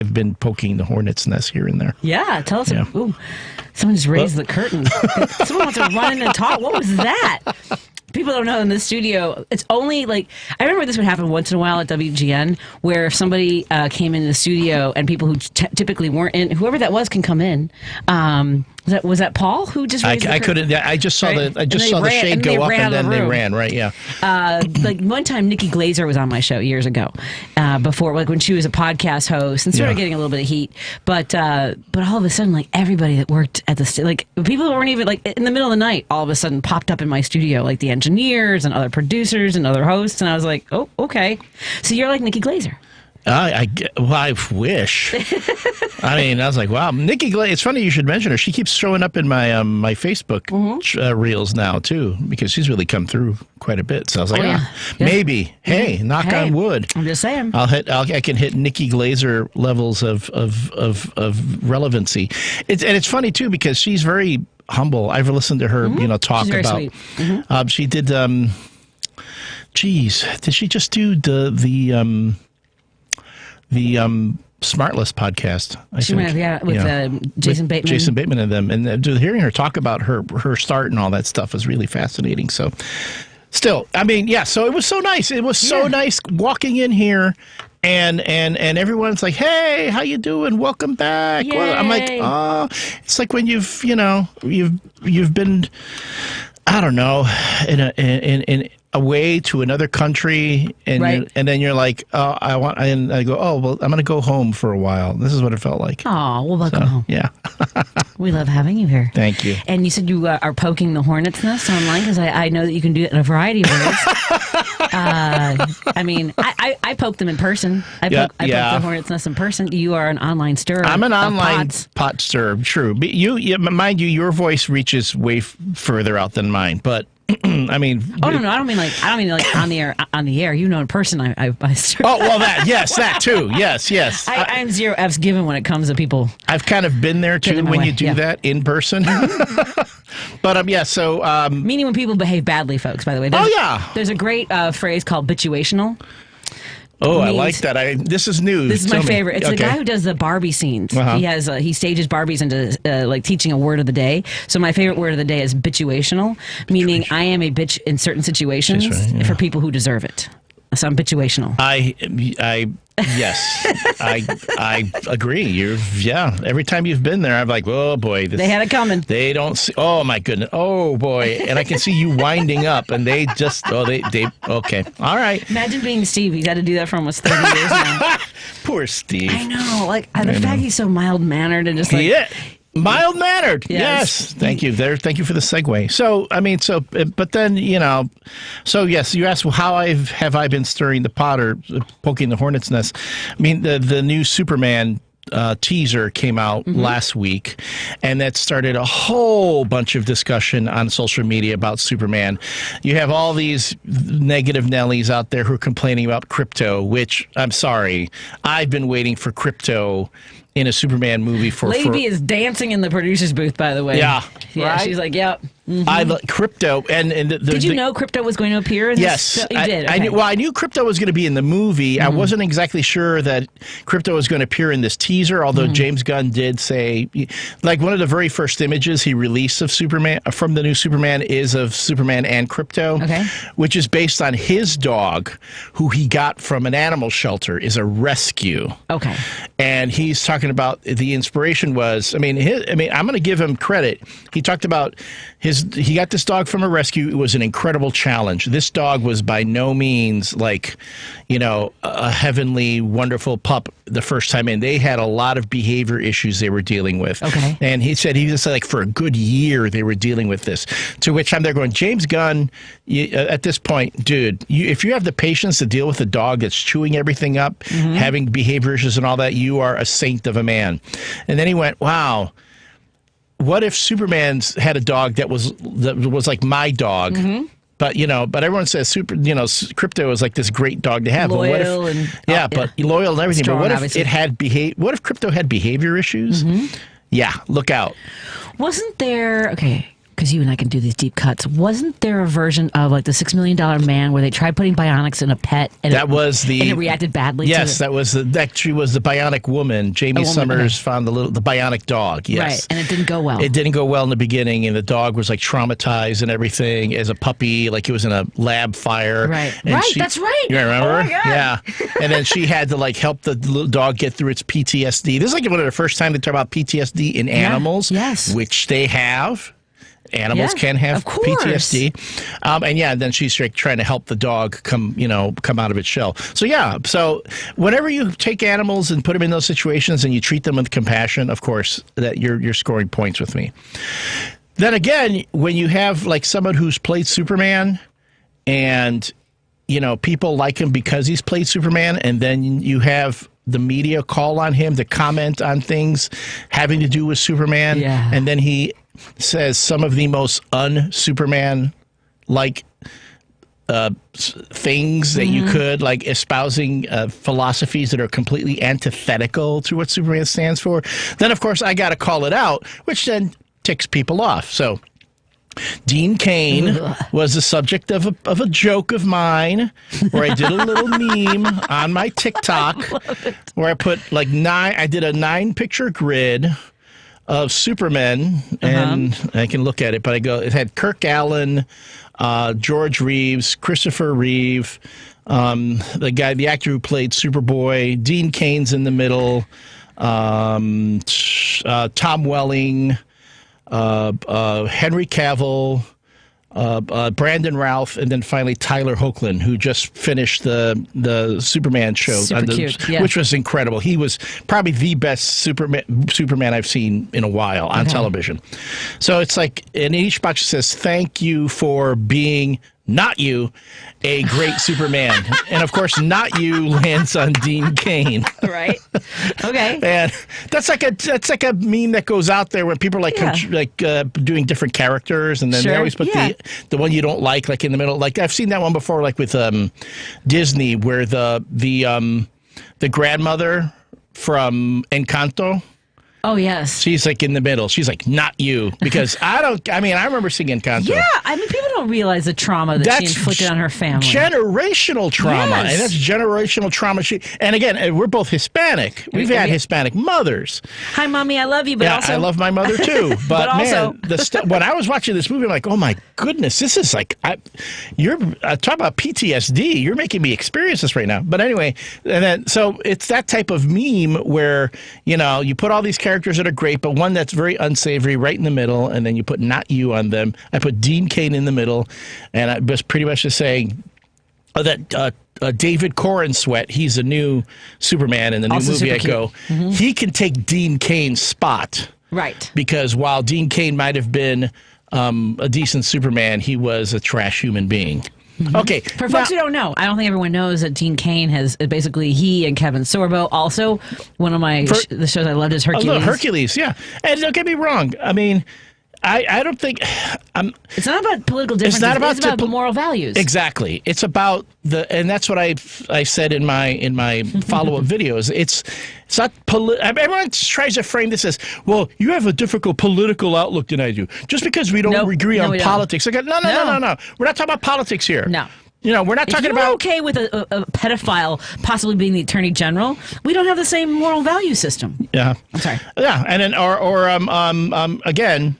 I've been poking the hornet's nest here and there. Yeah, tell us. Yeah. Ooh, someone just raised the curtain. Someone wants to run in and talk. What was that? People don't know in the studio. It's only I remember this would happen once in a while at WGN, where if somebody came into the studio and people who typically weren't in, whoever that was can come in. Was that Paul who just raised the curtain? Couldn't. I just saw right? I just saw the shade go up and then they ran. Right. Yeah. One time, Nikki Glazer was on my show years ago, before when she was a podcast host and started getting a little bit of heat. But all of a sudden, everybody that worked at the people who weren't even in the middle of the night, all of a sudden popped up in my studio, like the engineers and other producers and other hosts, and I was like, oh, okay, so you're like Nikki Glazer. I wish. I was like, wow, Nikki Glazer. It's funny you should mention her. She keeps showing up in my my Facebook reels now too, because she's really come through quite a bit. So I was like, maybe. Hey, knock on wood. I'm just saying. I can hit Nikki Glazer levels of relevancy. It's funny too because she's very humble. I've listened to her, talk she's very about. Sweet. She did. Did she just do the Smartless podcast? She went, with Jason Bateman. Jason Bateman and them. And hearing her talk about her start and all that stuff was really fascinating. So still, so it was so nice. It was so nice walking in here and everyone's like, hey, how you doing? Welcome back. Well, I'm like, oh, it's like when you've been, I don't know, in away to another country, and then you're like, oh, and I go, oh, well, I'm going to go home for a while. This is what it felt like. Oh, well, welcome home. Yeah. We love having you here. Thank you. And you said you are poking the hornet's nest online, because I know that you can do it in a variety of ways. I poke them in person. I poke the hornet's nest in person. You are an online stirrer. I'm an online pot stirrer, true. But mind you, your voice reaches way further out than mine, but no, I don't mean like on the air. In person, I oh, well, that too. Yes. I'm zero F's given when it comes to people. I've kind of been there too when you do that in person. But so meaning when people behave badly, folks. By the way, there's a great phrase called bitulational. Oh, I like that. This is new. This is my favorite. It's the guy who does the Barbie scenes. Uh-huh. He stages Barbies into teaching a word of the day. So my favorite word of the day is bitulational, meaning I am a bitch in certain situations for people who deserve it. So I'm bitulational. Yes, I agree. Every time you've been there, I'm like, oh boy, they had it coming. They don't see. Oh my goodness. Oh boy, and I can see you winding up, and they just. Oh, they. Okay, all right. Imagine being Steve. He's had to do that for almost 30 years now. Poor Steve. I know. The fact he's so mild mannered and just mild-mannered. Yes. Thank you. Thank you for the segue. So, but then, so yes, you asked, well, how have I been stirring the pot or poking the hornet's nest? The new Superman teaser came out last week, and that started a whole bunch of discussion on social media about Superman. You have all these negative Nellies out there who are complaining about crypto, which, I'm sorry, I've been waiting for crypto in a Superman movie for... Lady B is dancing in the producer's booth, by the way. Yeah. Right? She's like, yep. Mm-hmm. I love crypto, and did you know crypto was going to appear in this? Yes, you did. Okay. I knew crypto was going to be in the movie. Mm-hmm. I wasn't exactly sure that crypto was going to appear in this teaser, although James Gunn did say, one of the very first images he released of Superman from the new Superman is of Superman and crypto, which is based on his dog, who he got from an animal shelter, is a rescue. Okay, and he's talking about the inspiration was, I'm going to give him credit. He talked about he got this dog from a rescue. It was an incredible challenge. This dog was by no means a heavenly, wonderful pup the first time in. They had a lot of behavior issues they were dealing with. Okay. And he said for a good year they were dealing with this. To which time they're going, James Gunn, at this point, dude, if you have the patience to deal with a dog that's chewing everything up, having behavior issues and all that, you are a saint of a man. And then he went, wow. What if Superman's had a dog that was like my dog, but everyone says crypto is like this great dog to have. Loyal but loyal and everything. Strong, but what obviously. if it had What if crypto had behavior issues? Yeah, look out. Wasn't there because you and I can do these deep cuts. Wasn't there a version of like the $6 Million Man where they tried putting bionics in a pet and and it reacted badly? Yes, that was the bionic woman. Jamie Summers found the bionic dog. Yes, right, and it didn't go well. It didn't go well in the beginning, and the dog was like traumatized and everything as a puppy, like it was in a lab fire. Right, and that's right. You remember? Oh my God. Yeah, and then she had to like help the little dog get through its PTSD. This is like one of the first time they talk about PTSD in animals. Yes, which they have. Animals can have PTSD, and then she's trying to help the dog come out of its shell. So whenever you take animals and put them in those situations and you treat them with compassion, of course, that you're scoring points with me. Then again, when you have like someone who's played Superman, and people like him because he's played Superman, and then you have the media call on him to comment on things having to do with Superman, and then he says some of the most un-Superman-like things that you could, like espousing philosophies that are completely antithetical to what Superman stands for, then of course I got to call it out, which then ticks people off. So Dean Cain was the subject of a joke of mine where I did a little meme on my TikTok where I put I did a 9-picture grid of Supermen, and I can look at it, but it had Kirk Allen, George Reeves, Christopher Reeve, the actor who played Superboy, Dean Cain's in the middle, Tom Welling, Henry Cavill, Brandon Routh, and then finally Tyler Hoechlin, who just finished the Superman show, which was incredible. He was probably the best Superman I've seen in a while on television. So it's like, and each box says, "Thank you for being not you, a great Superman." And of course, not you lands on Dean Cain. Right. Okay. And that's like a meme that goes out there when people are doing different characters, and then they always put the one you don't like in the middle. Like I've seen that one before, like with Disney, where the grandmother from Encanto. Oh, yes. She's like in the middle. She's like, not you. Because I remember seeing Encanto. Yeah, people don't realize the trauma that she inflicted on her family. Generational trauma. Yes. And that's generational trauma. And again, we're both Hispanic. We've had Hispanic mothers. Hi, Mommy, I love you, but also... I love my mother too. But man, when I was watching this movie, I'm like, oh my goodness, this is like, you're talking about PTSD. You're making me experience this right now. But anyway, and then so it's that type of meme where, you put all these characters that are great, but one that's very unsavory right in the middle, and then you put not you on them. I put Dean Cain in the middle, and I was pretty much just saying that David Corenswet, he's a new Superman in the new also movie Echo. He can take Dean Cain's spot. Right. Because while Dean Cain might have been a decent Superman, he was a trash human being. Okay. For folks who don't know, I don't think everyone knows that Dean Cain has basically he and Kevin Sorbo. Also, one of the shows I loved is Hercules. Hercules, yeah. And don't get me wrong. I mean, I don't think it's not about political differences. It's about moral values. Exactly. It's about and that's what I said in my follow-up videos. It's not everyone tries to frame this as, well, you have a difficult political outlook than I do. Just because we don't agree on politics. No. We're not talking about politics here. No. We're not talking about... okay with a pedophile possibly being the attorney general. We don't have the same moral value system. Yeah. I'm sorry. Yeah, and then again,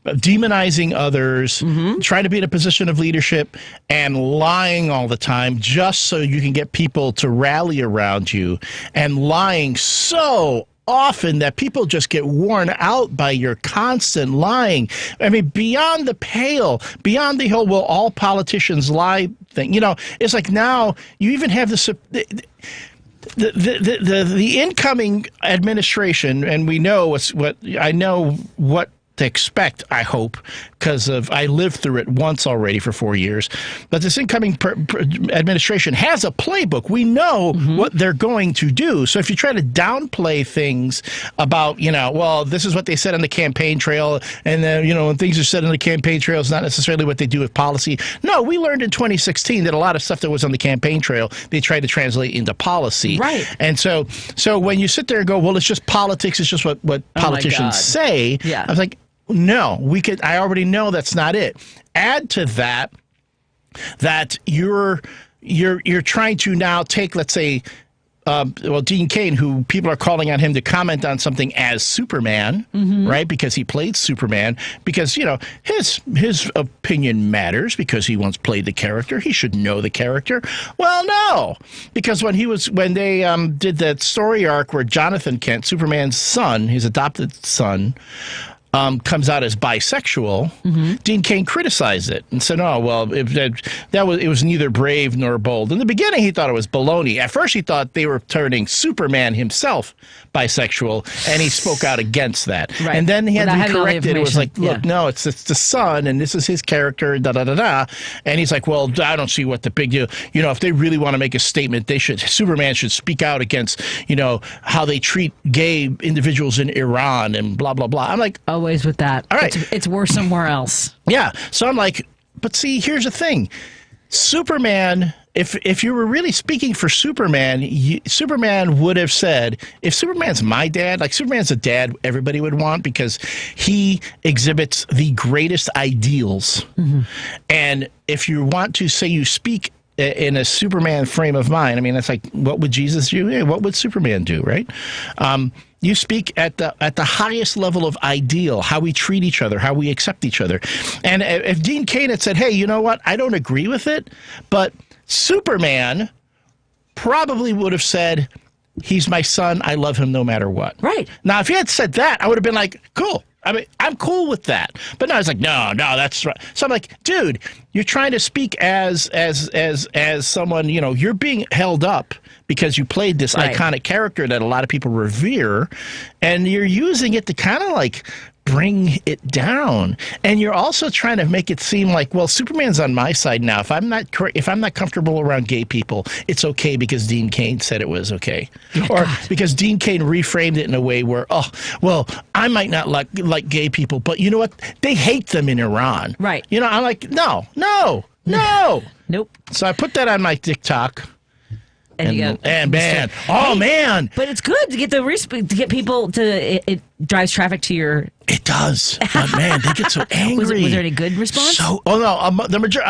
demonizing others, trying to be in a position of leadership, and lying all the time just so you can get people to rally around you, and lying so often that people just get worn out by your constant lying. I mean, beyond the pale, beyond the whole, well, all politicians lie thing. It's like now you even have the incoming administration, and we know what to expect, I hope, because I lived through it once already for 4 years. But this incoming administration has a playbook. We know what they're going to do. So if you try to downplay things about, well, this is what they said on the campaign trail, and then, when things are said on the campaign trail, it's not necessarily what they do with policy. No, we learned in 2016 that a lot of stuff that was on the campaign trail, they tried to translate into policy. Right. And so when you sit there and go, well, it's just politics, it's just what politicians say, I was like, no, I already know that's not it. Add to that you're trying to now take, let's say, Dean Cain, who people are calling on him to comment on something as Superman, right? Because he played Superman, because, his opinion matters because he once played the character. He should know the character. Well, no, because when they did that story arc where Jonathan Kent, Superman's son, his adopted son, comes out as bisexual, Dean Cain criticized it and said, "Oh, well, it was neither brave nor bold." In the beginning, he thought it was baloney. At first, he thought they were turning Superman himself bisexual, and he spoke out against that. Right. And then he had to be corrected. It was like, "Look, no, it's the son, and this is his character." Da da da da. And he's like, "Well, I don't see what the big deal. If they really want to make a statement, Superman should speak out against, how they treat gay individuals in Iran and blah blah blah." I'm like, always with that. All right. It's worse somewhere else. Yeah. So I'm like, but see, here's the thing. Superman, if you were really speaking for Superman, Superman would have said, if Superman's my dad, like Superman's a dad everybody would want because he exhibits the greatest ideals. And if you want to say you speak in a Superman frame of mind, I mean, that's like, what would Jesus do? Yeah, what would Superman do, right? You speak at the highest level of ideal, how we treat each other, how we accept each other. And if Dean Cain had said, "Hey, you know what? I don't agree with it," but Superman probably would have said, "He's my son. I love him no matter what." Right. Now, if he had said that, I would have been like, cool. I mean, I'm cool with that. But no, it's like, no, that's right. So I'm like, dude, you're trying to speak as someone, you're being held up because you played this iconic character that a lot of people revere, and you're using it to kind of like bring it down. And you're also trying to make it seem like, well, Superman's on my side now. If I'm not comfortable around gay people, it's okay because Dean Cain said it was okay. Or because Dean Cain reframed it in a way where, oh, well, I might not like gay people, but you know what? They hate them in Iran. Right. I'm like, no. Nope. So I put that on my TikTok. Man. But it's good to get to get people to. It drives traffic to your. It does, but man, they get so angry. Was there any good response? I'll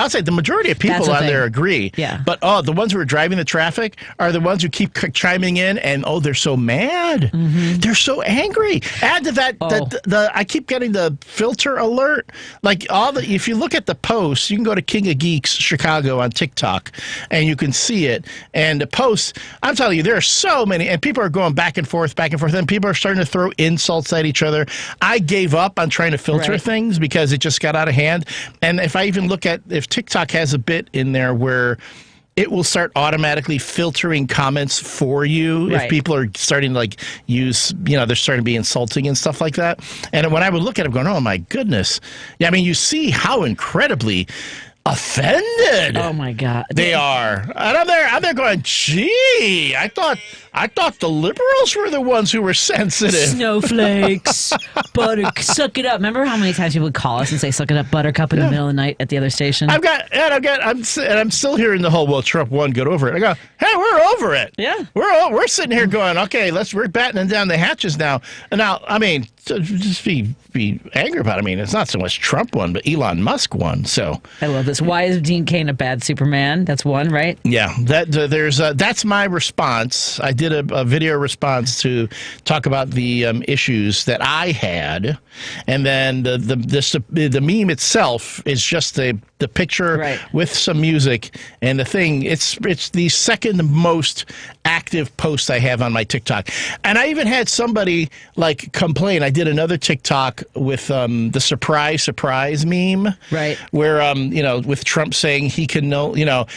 say the majority of people on there agree. Yeah. But the ones who are driving the traffic are the ones who keep chiming in, and they're so mad, they're so angry. Add to that, I keep getting the filter alert. Like if you look at the posts, you can go to King of Geeks Chicago on TikTok, and you can see it. And the posts, I'm telling you, there are so many, and people are going back and forth, and people are starting to throw insults at each other. I gave up on trying to filter things because it just got out of hand. And if I even look at if TikTok has a bit in there where it will start automatically filtering comments for you if people are starting to use, they're starting to be insulting and stuff like that. And when I would look at it, I'm going, oh my goodness. Yeah, I mean, you see how incredibly offended. Oh my God, they are. And I'm there going, gee, I thought the liberals were the ones who were sensitive. Snowflakes, suck it up. Remember how many times people would call us and say "suck it up, Buttercup" in the middle of the night at the other station? I'm still hearing the whole, well, Trump won, get over it. I go, hey, we're over it. Yeah, we're sitting here going, okay, we're battening down the hatches now. And now, I mean, just be angry about it. I mean, it's not so much Trump won, but Elon Musk won. So I love this. Why is Dean Cain a bad Superman? That's one, right? Yeah, that's my response. I did a video response to talk about the issues that I had, and then the meme itself is just the picture with some music, and the thing. It's the second most active post I have on my TikTok, and I even had somebody complain. I did another TikTok with the surprise meme, right? Where with Trump saying he can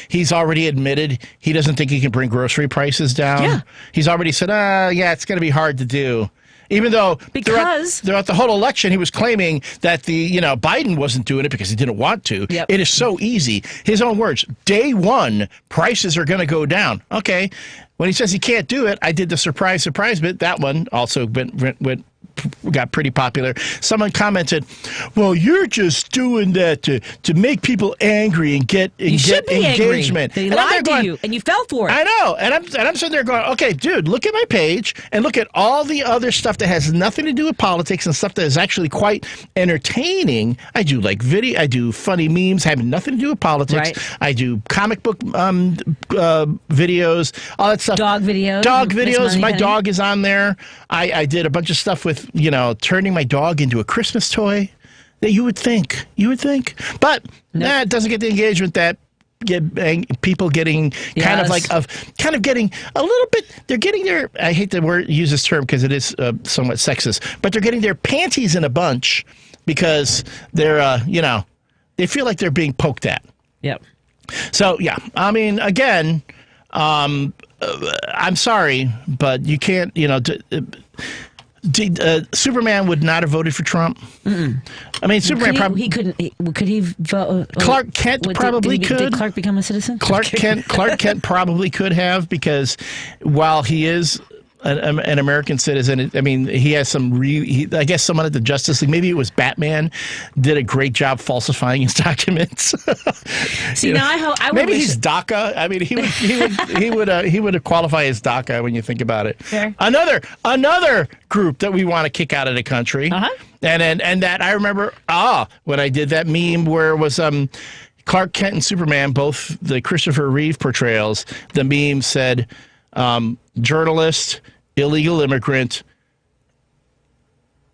he's already admitted he doesn't think he can bring grocery prices down. Yeah. He's already said, it's going to be hard to do. Even though throughout the whole election, he was claiming that Biden wasn't doing it because he didn't want to. Yep. It is so easy. His own words, day one, prices are going to go down. Okay. When he says he can't do it, I did the surprise bit. That one also went got pretty popular. Someone commented, "Well, you're just doing that to make people angry and get engagement." They lied to you, and you fell for it. I know, and I'm sitting there going, "Okay, dude, look at my page and look at all the other stuff that has nothing to do with politics and stuff that is actually quite entertaining. I do like video, I do funny memes having nothing to do with politics. Right. I do comic book videos, all that stuff. Dog videos. My dog is on there. I did a bunch of stuff with, turning my dog into a Christmas toy that you would think. But it doesn't get the engagement that people getting kind of getting a little bit, they're getting their, I hate to use this term because it is somewhat sexist, but they're getting their panties in a bunch because they're, they feel like they're being poked at. Yep. So, yeah, I mean, again, I'm sorry, but you can't, Superman would not have voted for Trump. Mm-mm. I mean, Superman probably... He couldn't... Could he vote? Clark Kent probably could. Did Clark become a citizen? Clark Kent probably could have, because while he is an American citizen, I mean, he has some I guess someone at the Justice League, maybe it was Batman, did a great job falsifying his documents. See, now I would maybe he's DACA. I mean, he would qualify as DACA when you think about it. Fair. Another group that we want to kick out of the country. Uh-huh. And that I remember when I did that meme where it was Clark Kent and Superman, both the Christopher Reeve portrayals. The meme said, journalist, illegal immigrant,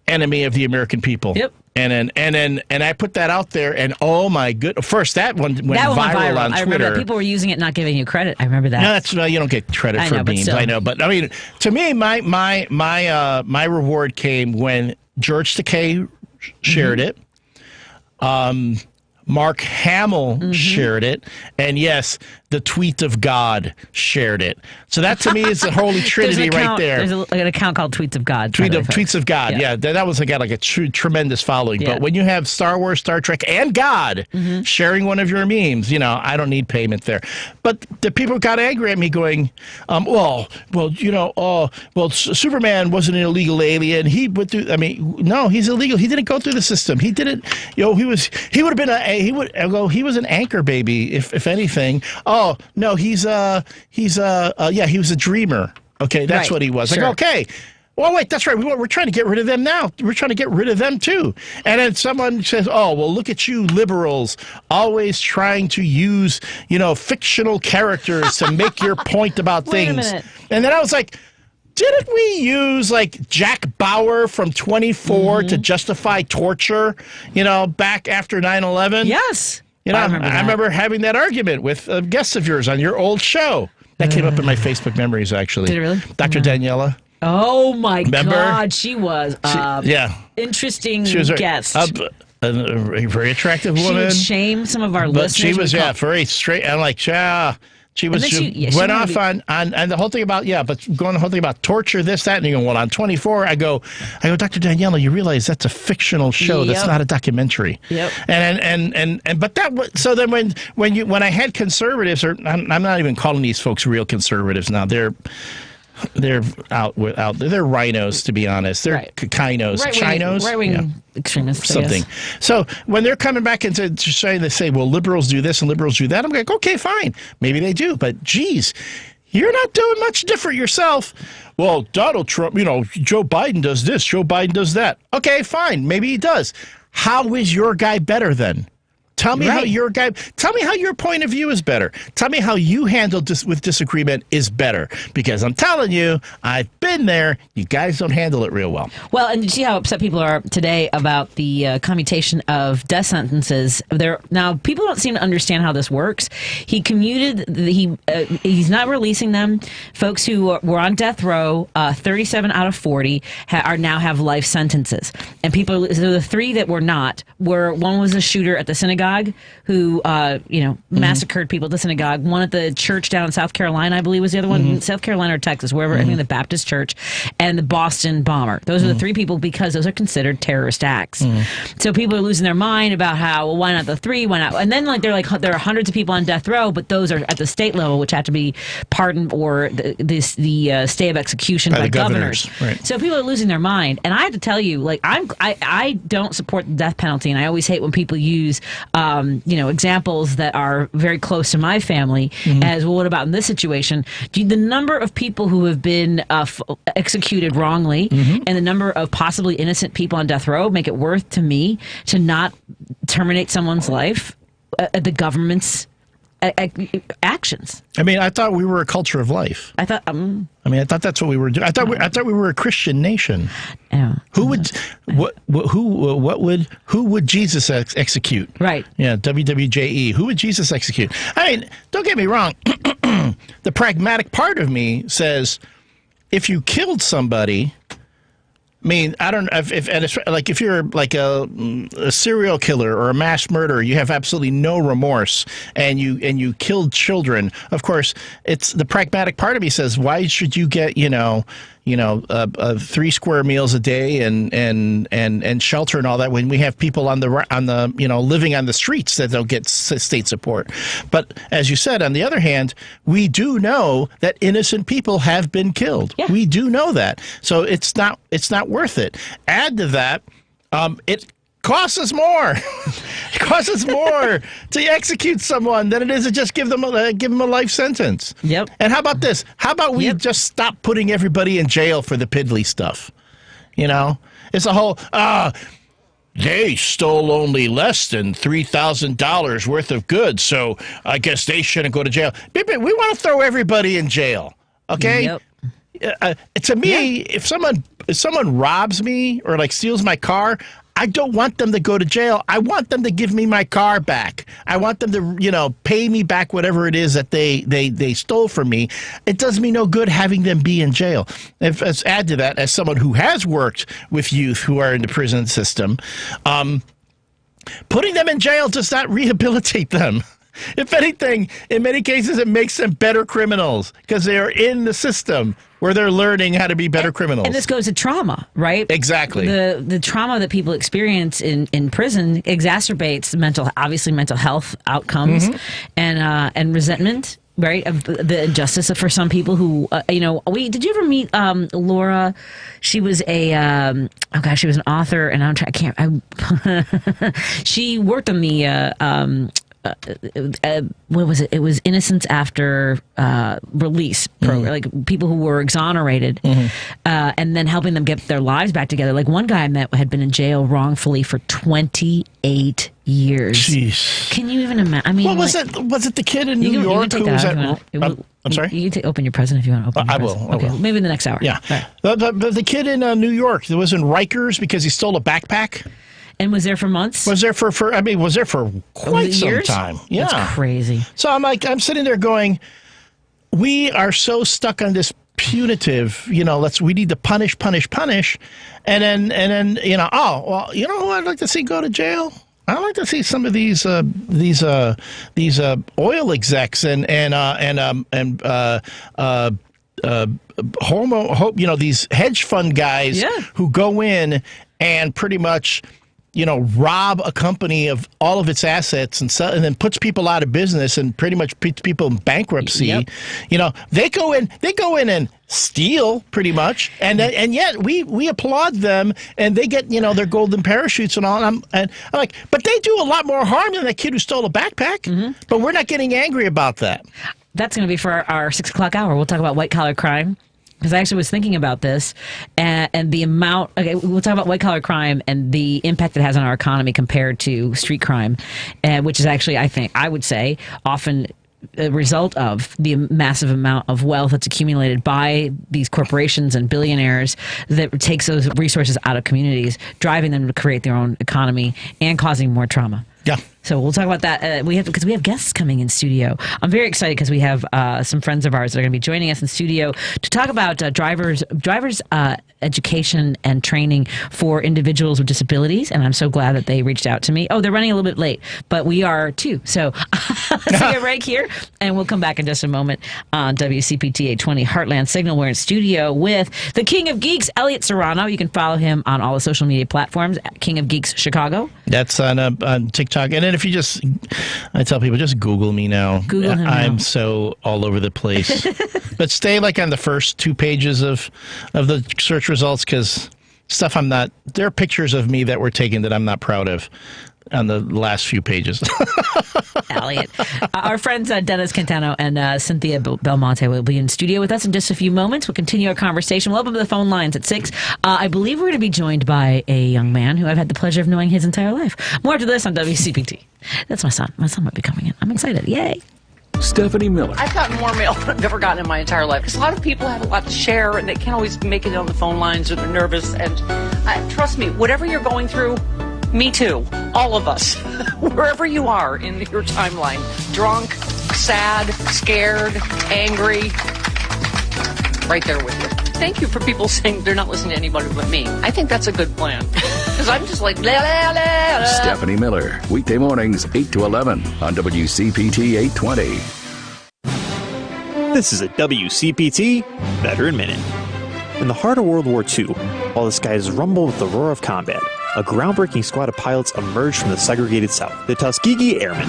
enemy of the American people. Yep. And I put that out there, and oh my goodness! First, that one went viral on Twitter. I remember that. People were using it, not giving you credit. I remember that. No, you don't get credit for memes. I know, but I mean, to me, my reward came when George Takei shared it. Mark Hamill shared it, and yes, the tweet of God shared it. So that to me is the holy trinity right there. There's an account called Tweets of God. Tweets of God. Yeah, that was got like a tremendous following. Yeah. But when you have Star Wars, Star Trek, and God sharing one of your memes, I don't need payment there. But the people got angry at me, going, Superman wasn't an illegal alien. He went through. I mean, no, he's illegal. He didn't go through the system. He didn't. He would have been he was an anchor baby, if anything. Oh no, he was a dreamer. Okay, that's what he was. Sure. Like, okay. Well, wait, that's right. We're trying to get rid of them now. We're trying to get rid of them too. And then someone says, "Oh, well, look at you liberals, always trying to use, fictional characters to make your point about things." Wait a minute. And then I was like, didn't we use like Jack Bauer from 24 to justify torture, back after 9/11? Yes. I remember having that argument with a guest of yours on your old show. That came up in my Facebook memories, actually. Did it really? Dr. Daniela. Oh, my God. She was interesting guest. A very attractive woman. She would shame some of our listeners. She was, very straight. I'm like, She went off on the whole thing about going the whole thing about torture, this, that, and you go, well, on 24, I go, Dr. Daniela, you realize that's a fictional show. That's not a documentary. Yep. But that was, so then when I had conservatives, or I'm not even calling these folks real conservatives now. They're out. They're rhinos, to be honest. They're chinos. Right-wing extremists. Something. So when they're coming back and trying to say, well, liberals do this and liberals do that, I'm like, okay, fine. Maybe they do. But, geez, you're not doing much different yourself. Well, Donald Trump, Joe Biden does this. Joe Biden does that. Okay, fine. Maybe he does. How is your guy better then? Tell me how your point of view is better. Tell me how you handle with disagreement is better. Because I'm telling you, I've been there. You guys don't handle it real well. Well, and you see how upset people are today about the commutation of death sentences. Now, people don't seem to understand how this works. He commuted. He's not releasing them. Folks who were on death row, 37 out of 40 now have life sentences. And so the three that were not one was a shooter at the synagogue synagogue who, massacred people at the synagogue. One at the church down in South Carolina, I believe, was the other one. South Carolina or Texas, wherever. I think the Baptist church, and the Boston bomber. Those are the three people because those are considered terrorist acts. So people are losing their mind about how, well, why not the three? Why not? And then there are hundreds of people on death row, but those are at the state level, which have to be pardoned or the stay of execution by governors. Right. So people are losing their mind, and I have to tell you, like I don't support the death penalty, and I always hate when people use examples that are very close to my family as, well, what about in this situation? The number of people who have been executed wrongly and the number of possibly innocent people on death row make it worth to me to not terminate someone's life at the government's actions. I mean, I thought we were a culture of life. I thought that's what we were doing. I thought we were a Christian nation. Yeah. Who would Jesus execute? Right. Yeah. WWJE. Who would Jesus execute? I mean, don't get me wrong. The pragmatic part of me says, if you killed somebody, I mean, I don't know if you're like a serial killer or a mass murderer, you have absolutely no remorse, and you killed children. Of course, it's the pragmatic part of me says, why should you get 3 square meals a day and shelter and all that when we have people on the living on the streets that don't get state support? But as you said, on the other hand, we do know that innocent people have been killed. Yeah. We do know that, so it's not worth it. Add to that, it costs us more. It costs us more to execute someone than it is to just give them a life sentence. Yep. And how about this? How about we just stop putting everybody in jail for the piddly stuff? It's a whole they stole only less than $3,000 worth of goods, so I guess they shouldn't go to jail. We want to throw everybody in jail. Okay. Yep. To me, if someone robs me or like steals my car, I don't want them to go to jail. I want them to give me my car back. I want them to, pay me back whatever it is that they stole from me. It does me no good having them be in jail. Let's add to that, as someone who has worked with youth who are in the prison system, putting them in jail does not rehabilitate them. If anything, in many cases, it makes them better criminals because they are in the system where they're learning how to be better criminals. And this goes to trauma, right? Exactly. The trauma that people experience in prison exacerbates mental health outcomes and resentment. Right, of the injustice for some people who, did you ever meet Laura? She was she was an author, and she worked on the what was it? It was Innocence After Release program, like people who were exonerated, and then helping them get their lives back together. Like one guy I met had been in jail wrongfully for 28 years. Jeez. Can you even imagine? I mean, what was it? Was it the kid in New York who was at? I'm sorry. You can open your present if you want to open. I will. Okay, maybe in the next hour. Yeah. Right. The kid in New York that was in Rikers because he stole a backpack. And was there for months? Was there for quite some time. Yeah. That's crazy. So I'm sitting there going, we are so stuck on this punitive, we need to punish. And then, who I'd like to see go to jail? I'd like to see some of these oil execs and these hedge fund guys who go in and pretty much rob a company of all of its assets and sell, and then puts people out of business and pretty much puts people in bankruptcy. Yep. They go in and steal pretty much, and yet we applaud them, and they get their golden parachutes and all. And I'm like, but they do a lot more harm than that kid who stole a backpack. But we're not getting angry about that. That's going to be for our 6 o'clock hour. We'll talk about white collar crime. Because I actually was thinking about this and the amount. Okay, we'll talk about white collar crime and the impact it has on our economy compared to street crime, which is actually, I would say, often a result of the massive amount of wealth that's accumulated by these corporations and billionaires that takes those resources out of communities, driving them to create their own economy and causing more trauma. Yeah. So we'll talk about that. Because we have guests coming in studio. I'm very excited because we have some friends of ours that are going to be joining us in studio to talk about drivers education and training for individuals with disabilities. And I'm so glad that they reached out to me. Oh, they're running a little bit late, but we are too. So let's take a break here, and we'll come back in just a moment on WCPT 820 Heartland Signal. We're in studio with the King of Geeks, Elliott Serano. You can follow him on all the social media platforms, King of Geeks Chicago. That's on TikTok. And then if you I tell people, just Google me now. Google him I'm now. So all over the place. But stay on the first 2 pages of the search results, because stuff there are pictures of me that were taken that I'm not proud of on the last few pages. Elliott. Our friends Dennis Centeno and Cynthia Belmonte will be in studio with us in just a few moments. We'll continue our conversation. We'll open up the phone lines at 6. I believe we're going to be joined by a young man who I've had the pleasure of knowing his entire life. More after this on WCPT. That's my son. My son might be coming in. I'm excited. Yay. Stephanie Miller. I've gotten more mail than I've ever gotten in my entire life, because a lot of people have a lot to share and they can't always make it on the phone lines, or they're nervous. And trust me, whatever you're going through, me too. All of us. Wherever you are in your timeline. Drunk, sad, scared, angry. Right there with you. Thank you for people saying they're not listening to anybody but me. I think that's a good plan. Because I'm just like, la, la, la, la. Stephanie Miller. Weekday mornings, 8 to 11 on WCPT 820. This is a WCPT Veteran Minute. In the heart of World War II, while the skies rumbled with the roar of combat, a groundbreaking squad of pilots emerged from the segregated South. The Tuskegee Airmen,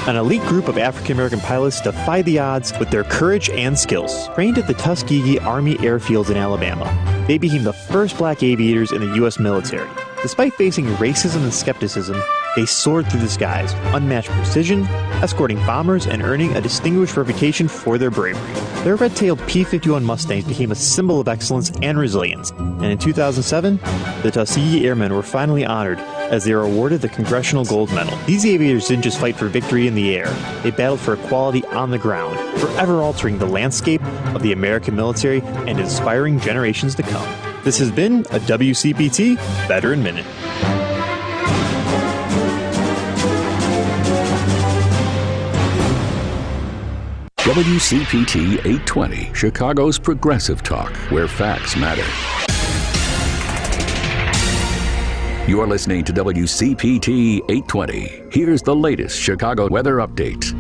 an elite group of African-American pilots, defied the odds with their courage and skills. Trained at the Tuskegee Army Airfields in Alabama, they became the first black aviators in the U.S. military. Despite facing racism and skepticism, they soared through the skies with unmatched precision, escorting bombers and earning a distinguished reputation for their bravery. Their red-tailed P-51 Mustangs became a symbol of excellence and resilience, and in 2007, the Tuskegee Airmen were finally honored as they were awarded the Congressional Gold Medal. These aviators didn't just fight for victory in the air, they battled for equality on the ground, forever altering the landscape of the American military and inspiring generations to come. This has been a WCPT Veteran Minute. WCPT 820, Chicago's progressive talk, where facts matter. You're listening to WCPT 820. Here's the latest Chicago weather update.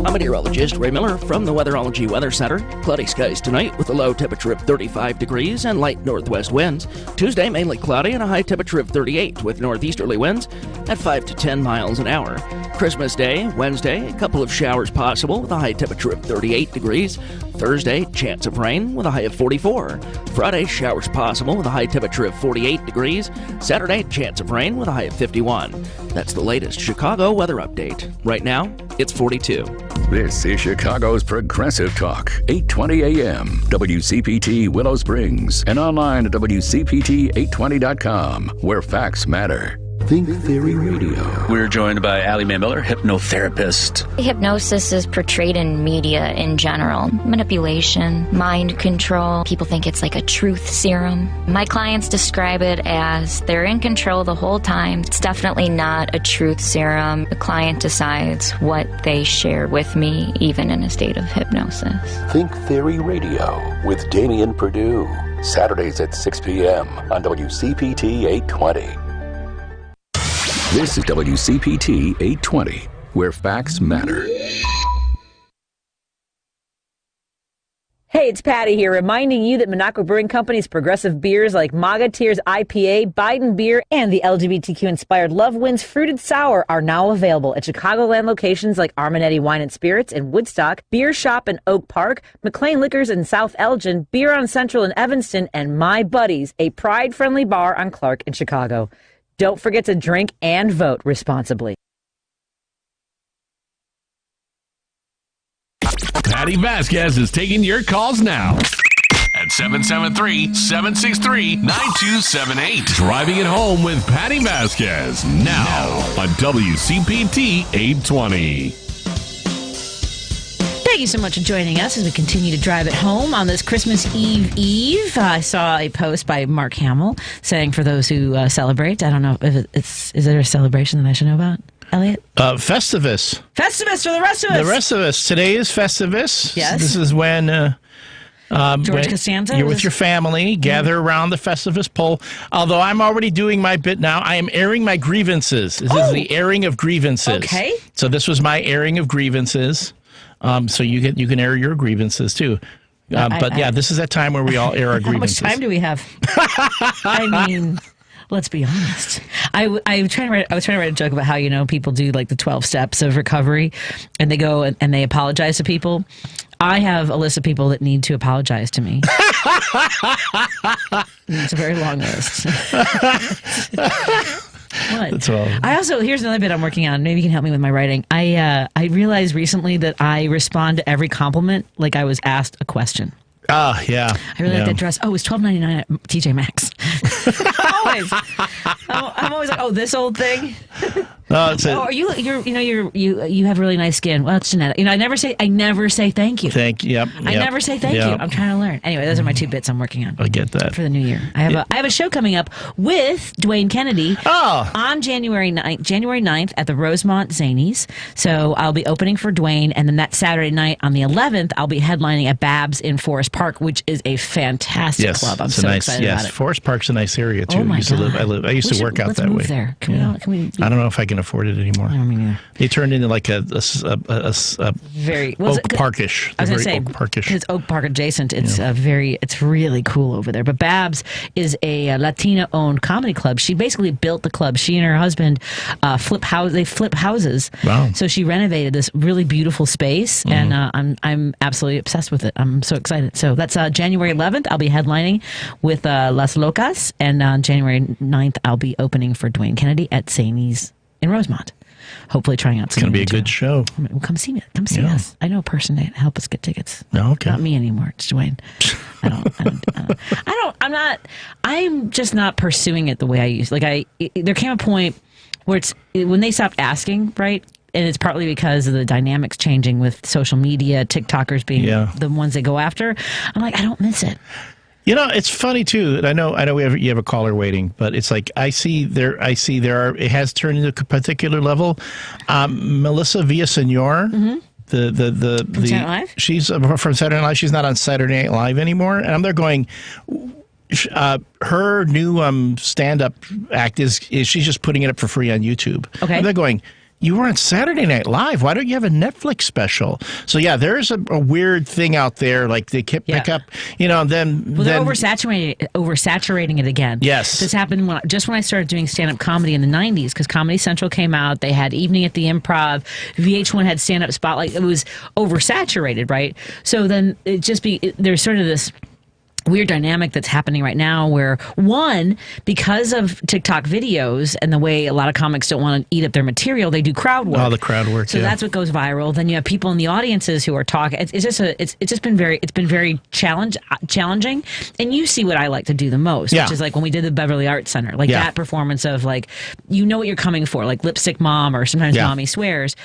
I'm meteorologist Ray Miller from the Weatherology Weather Center. Cloudy skies tonight with a low temperature of 35 degrees and light northwest winds. Tuesday, mainly cloudy and a high temperature of 38 with northeasterly winds at 5 to 10 miles an hour. Christmas Day, Wednesday, a couple of showers possible with a high temperature of 38 degrees. Thursday, chance of rain with a high of 44. Friday, showers possible with a high temperature of 48 degrees. Saturday, chance of rain with a high of 51. That's the latest Chicago weather update. Right now, it's 42. This is Chicago's progressive talk, 820 AM, WCPT Willow Springs, and online at WCPT820.com, where facts matter. Think Theory Radio. We're joined by Allie Mae Miller, hypnotherapist. Hypnosis is portrayed in media in general. Manipulation, mind control. People think it's like a truth serum. My clients describe it as they're in control the whole time. It's definitely not a truth serum. The client decides what they share with me, even in a state of hypnosis. Think Theory Radio with Damian Perdue. Saturdays at 6 p.m. on WCPT 820. This is WCPT 820, where facts matter. Hey, it's Patti here, reminding you that Monaco Brewing Company's progressive beers like Maga Tears IPA, Biden Beer, and the LGBTQ-inspired Love Wins Fruited Sour are now available at Chicagoland locations like Armanetti Wine and Spirits in Woodstock, Beer Shop in Oak Park, McLean Liquors in South Elgin, Beer on Central in Evanston, and My Buddies, a pride-friendly bar on Clark in Chicago. Don't forget to drink and vote responsibly. Patti Vasquez is taking your calls now at 773-763-9278. Driving it home with Patti Vasquez now on WCPT 820. Thank you so much for joining us as we continue to drive it home on this Christmas Eve. I saw a post by Mark Hamill saying for those who celebrate, I don't know if is there a celebration that I should know about? Elliot? Festivus. Festivus for the rest of us. The rest of us. Today is Festivus. Yes. This is when George Costanza. You're with your family, gather around the Festivus pole. Although I'm already doing my bit now. I am airing my grievances. This is the airing of grievances. Okay. So this was my airing of grievances. So you can air your grievances too. This is that time where we all air our grievances. How much time do we have? I mean, let's be honest. I was trying to write a joke about how people do like the 12 steps of recovery, and they go and they apologize to people. I have a list of people that need to apologize to me. It's a very long list. What? That's all. Here's another bit I'm working on. Maybe you can help me with my writing. I realized recently that I respond to every compliment like I was asked a question. Oh, yeah. I really like that dress. Oh, it was $12.99 at TJ Maxx. I'm always like, oh, this old thing. You have really nice skin. Well, it's genetic. I never say thank you. I never say thank you. I'm trying to learn. Anyway, those are my two bits I'm working on. I get that for the new year. I have a show coming up with Dwayne Kennedy on January 9th at the Rosemont Zanies. So I'll be opening for Dwayne, and then that Saturday night on the 11th, I'll be headlining at Babs in Forest Park, which is a fantastic club. I'm so excited about it. Forest Park's a nice area too. Oh my God. I used to work out that way. There. Can we? I don't know if I can afford it anymore. I don't mean they turned into like a very Oak Parkish. I was going to say Oak Parkish. It's Oak Park adjacent. It's it's really cool over there. But Babs is a Latina-owned comedy club. She basically built the club. She and her husband flip houses. Wow! So she renovated this really beautiful space, and I'm absolutely obsessed with it. I'm so excited. So that's January 11th. I'll be headlining with Las Locas, and on January 9th, I'll be opening for Dwayne Kennedy at Zanies in Rosemont. Hopefully trying out some. It's going to be a good show. Well, come see me. Come see us. I know a person to help us get tickets. No, okay. Not me anymore. It's Dwayne. I'm just not pursuing it the way I used. There came a point where when they stopped asking, right? And it's partly because of the dynamics changing with social media, TikTokers being the ones they go after. I'm like, I don't miss it. It's funny too. And I know you have a caller waiting, but it's like it has turned into a particular level. Melissa Villaseñor, from Saturday Night Live? She's from Saturday Night Live. She's not on Saturday Night Live anymore, and I'm there going. Her new stand-up act is she's just putting it up for free on YouTube. Okay, and they're going. You were on Saturday Night Live. Why don't you have a Netflix special? So there's a weird thing out there. Like they pick up, then they're oversaturating it again. Yes, this happened when I started doing stand-up comedy in the '90s because Comedy Central came out. They had Evening at the Improv. VH1 had stand-up Spotlight. It was oversaturated, right? So then there's sort of this weird dynamic that's happening right now where, one, because of TikTok videos and the way a lot of comics don't want to eat up their material, they do crowd work. Oh, the crowd work. So that's what goes viral. Then you have people in the audiences who are talking. It's been very challenging. And you see what I like to do the most, which is like when we did the Beverly Arts Center, that performance of like, what you're coming for, like Lipstick Mom or sometimes Mommy Swears.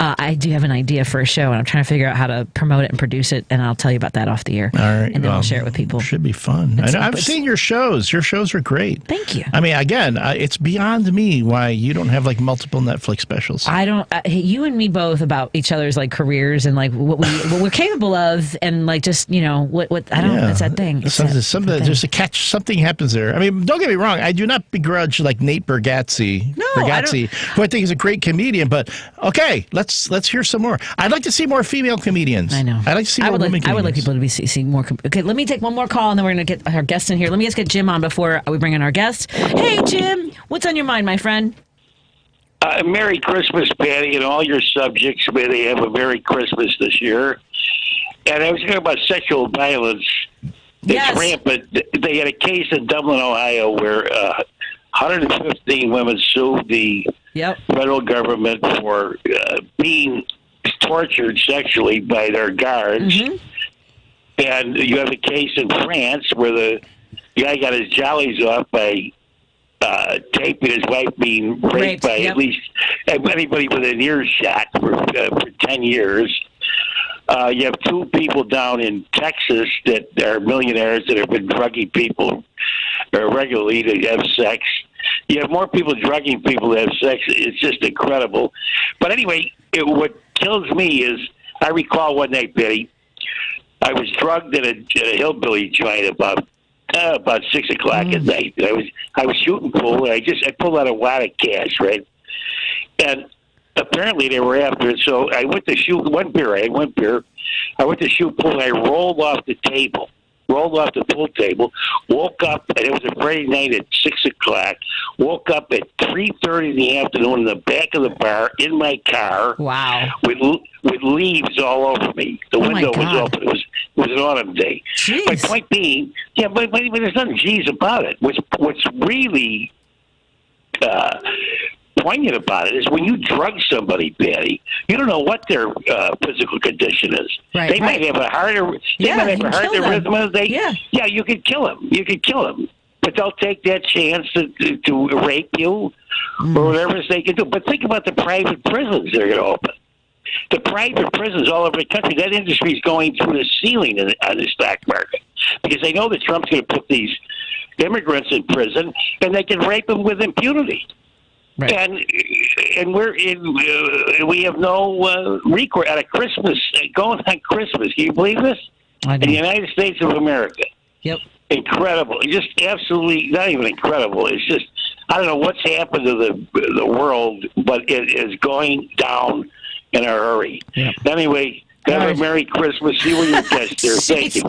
I do have an idea for a show, and I'm trying to figure out how to promote it and produce it, and I'll tell you about that off the air. All right, and then I'll share it with people. Should be fun. I've seen your shows. Your shows are great. Thank you. I mean, again, it's beyond me why you don't have like multiple Netflix specials. I don't. You and me both about each other's like careers and like what we're capable of, and like just what I don't. Yeah. It's that thing. There's a catch. Something happens there. I mean, don't get me wrong. I do not begrudge like Nate Bargatze. Who I think is a great comedian. But okay, let's hear some more. I'd like to see more female comedians. I know. I'd like to see more women comedians. I would like people to be seeing more. Okay, let me take one more call, and then we're going to get our guest in here. Let me just get Jim on before we bring in our guest. Hey, Jim, what's on your mind, my friend? Merry Christmas, Patty, and all your subjects. May they have a Merry Christmas this year. And I was talking about sexual violence. It's rampant. They had a case in Dublin, Ohio, where 115 women sued the federal government for being tortured sexually by their guards. Mm-hmm. And you have a case in France where the guy got his jollies off by taping his wife being raped by at least anybody within earshot for 10 years. You have two people down in Texas that are millionaires that have been drugging people regularly to have sex. You have more people drugging people to have sex. It's just incredible. But anyway, what kills me is I recall one night, Betty, I was drugged at a hillbilly joint about 6 o'clock at night. I was shooting pool, and I pulled out a wad of cash, right? And apparently they were after it, so I went to shoot one beer. I had one beer. I went to shoot pool, and I rolled off the pool table, woke up, and it was a Friday night at 6 o'clock, woke up at 3:30 in the afternoon in the back of the bar in my car. Wow. With leaves all over me. The window was open. It was an autumn day. Jeez. My point being, but there's nothing G's about it. What's really poignant about it is when you drug somebody, Patty, you don't know what their physical condition is. Right, they might have a heart arrhythmia. Yeah, you could kill them. But they'll take that chance to rape you or whatever they can do. But think about the private prisons they're going to open. The private prisons all over the country, that industry is going through the ceiling on the stock market because they know that Trump's going to put these immigrants in prison and they can rape them with impunity. Right. And we have no recourse at a Christmas, going on Christmas. Can you believe this? In the United States of America. Yep. Incredible. Just absolutely, not even incredible. It's just, I don't know what's happened to the world, but it is going down in a hurry. Yep. Anyway, have a Merry Christmas. See where you get there. Thank you.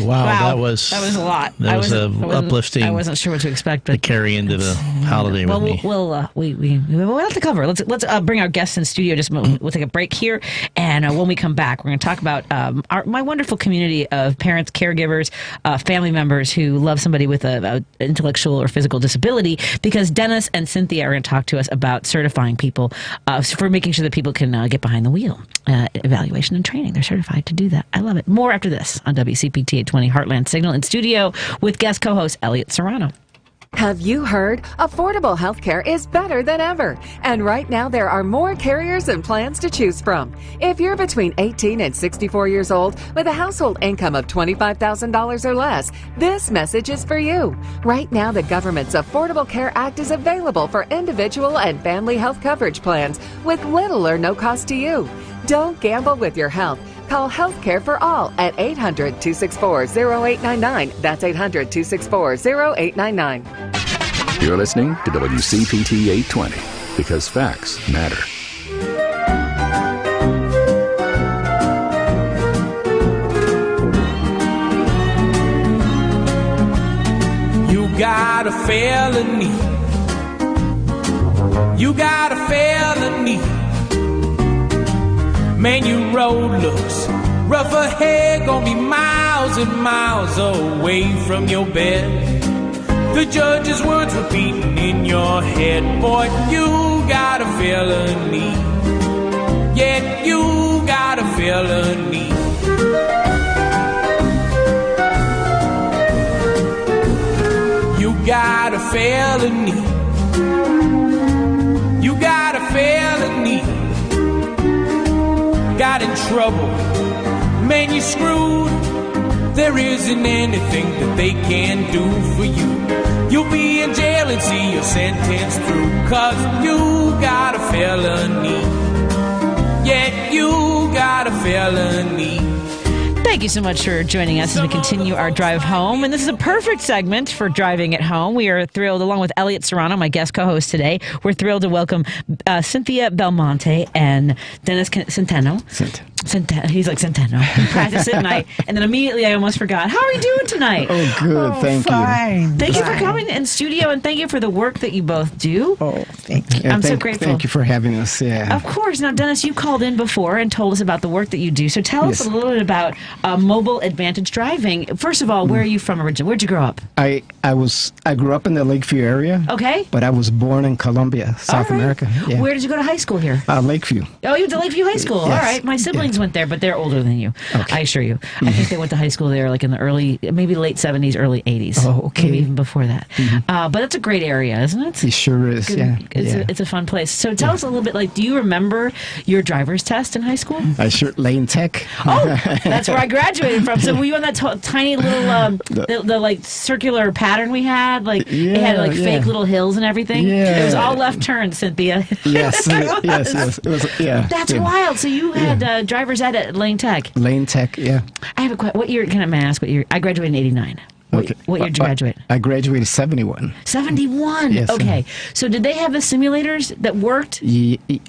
Wow, that was a lot. That was uplifting. I wasn't sure what to expect, but to carry into the holiday with me. We'll have to cover. Let's bring our guests in studio. We'll take a break here, and when we come back, we're going to talk about my wonderful community of parents, caregivers, family members who love somebody with a intellectual or physical disability. Because Dennis and Cynthia are going to talk to us about certifying people for making sure that people can get behind the wheel. Evaluation and training. They're certified to do that. I love it. More after this on WCPT 820 Heartland Signal in studio with guest co-host Elliott Serano. Have you heard? Affordable healthcare is better than ever. And right now there are more carriers and plans to choose from. If you're between 18 and 64 years old with a household income of $25,000 or less, this message is for you. Right now the government's Affordable Care Act is available for individual and family health coverage plans with little or no cost to you. Don't gamble with your health. Call Healthcare for All at 800-264-0899. That's 800-264-0899. You're listening to WCPT 820 because facts matter. You got a felony. You got a felony. Man, your road looks rough ahead, gonna be miles and miles away from your bed. The judge's words repeating in your head, boy, you got a felony. Yeah, you got a felony. You got a felony. You got a felony. Got in trouble, man, you screwed. There isn't anything that they can do for you. You'll be in jail and see your sentence through, 'cause you got a felony. Yeah, you got a felony. Thank you so much for joining us as we continue our drive home. And this is a perfect segment for driving at home. We are thrilled, along with Elliott Serano, my guest co-host today, we're thrilled to welcome Cynthia Belmonte and Dennis Centeno. He's like Centeno. Practice it, and then immediately I almost forgot. How are you doing tonight? Oh, good. Thank you. Thank you for coming in studio, and thank you for the work that you both do. Oh, thank you. I'm so grateful. Thank you for having us. Yeah. Of course. Now, Dennis, you called in before and told us about the work that you do. So tell us a little bit about mobile advantage driving. First of all, where are you from originally? Where'd you grow up? I I grew up in the Lakeview area. Okay. But I was born in Colombia, South America. Yeah. Where did you go to high school here? Lakeview. Oh, you went to Lakeview High School. Yes. All right. My siblings went there, but they're older than you. Okay. I assure you. I think they went to high school there like in the early, maybe late 70s, early 80s. Oh, okay. Maybe even before that. But it's a great area, isn't it? It sure is, yeah. It's a fun place. So tell us a little bit, like, do you remember your driver's test in high school? I sure, Lane Tech. Oh, that's where I graduated from. So were you on that tiny little, the like circular pattern we had? Like, it had like fake little hills and everything? Yeah. It was all left turns, Cynthia. Yes, yes. It was, That's wild. So you had driver's ed at Lane Tech. Lane Tech, yeah. I have a question. What year, can I ask what year? I graduated in 89. What year did you graduate? I graduated 71. 71? Yes, okay. So did they have the simulators that worked?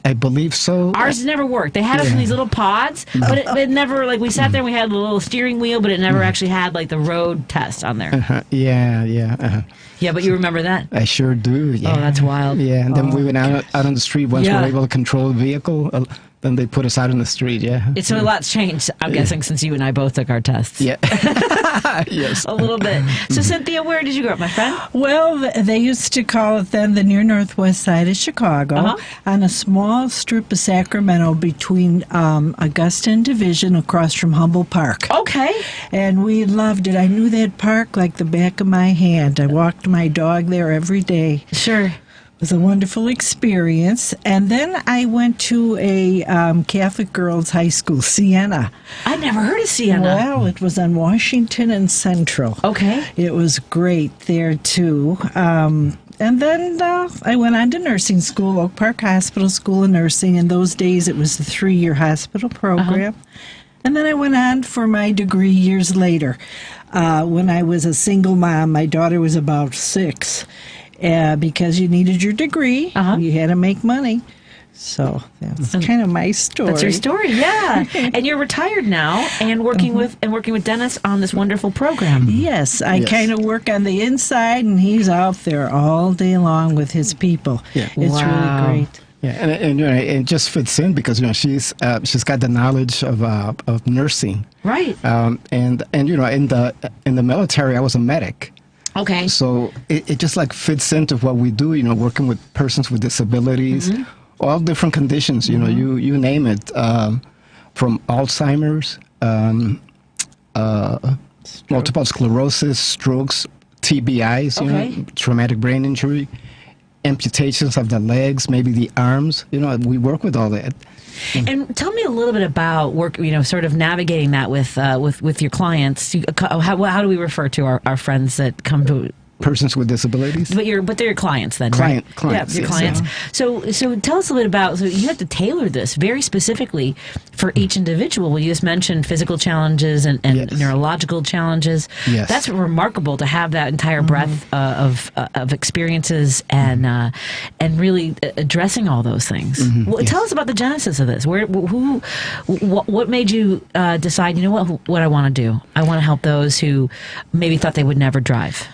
I believe so. Ours never worked. They had us in these little pods, but it never, like, we sat there and we had a little steering wheel, but it never actually had, like, the road test on there. Yeah, but you remember that? I sure do, yeah. Oh, that's wild. Yeah, and then we went out on the street once we were able to control the vehicle. Then they put us out on the street, yeah. So a lot's changed, I'm guessing, since you and I both took our tests. Yeah. Yes. A little bit. So, Cynthia, where did you grow up, my friend? Well, they used to call it then the near northwest side of Chicago, on a small strip of Sacramento between Augusta and Division across from Humboldt Park. Okay. And we loved it. I knew that park like the back of my hand. I walked my dog there every day. Sure. It was a wonderful experience. And then I went to a Catholic girls' high school, Siena. I'd never heard of Siena. Well, it was on Washington and Central. Okay. It was great there, too. And then I went on to nursing school, Oak Park Hospital School of Nursing. In those days, it was a 3-year hospital program. And then I went on for my degree years later. When I was a single mom, my daughter was about 6. Because you needed your degree, you had to make money. So that's kind of my story. That's your story, yeah. And you're retired now, and working with Dennis on this wonderful program. Yes, I kind of work on the inside, and he's out there all day long with his people. Yeah. It's really great. Yeah, and you know, it just fits in because she's got the knowledge of nursing, right? And you know, in the military, I was a medic. Okay. So it just like fits into what we do, working with persons with disabilities, all different conditions, you name it, from Alzheimer's, multiple sclerosis, strokes, TBIs, traumatic brain injury, amputations of the legs, maybe the arms, we work with all that. And tell me a little bit about work, sort of navigating that with your clients. How do we refer to our friends that come to persons with disabilities? But they're your clients then, right? Clients, yeah, your clients. So tell us a little bit about. So you have to tailor this very specifically for each individual. Well, you just mentioned physical challenges and neurological challenges. Yes. That's remarkable to have that entire breadth of experiences and really addressing all those things. Well, tell us about the genesis of this. What made you decide? What I want to do? I want to help those who maybe thought they would never drive.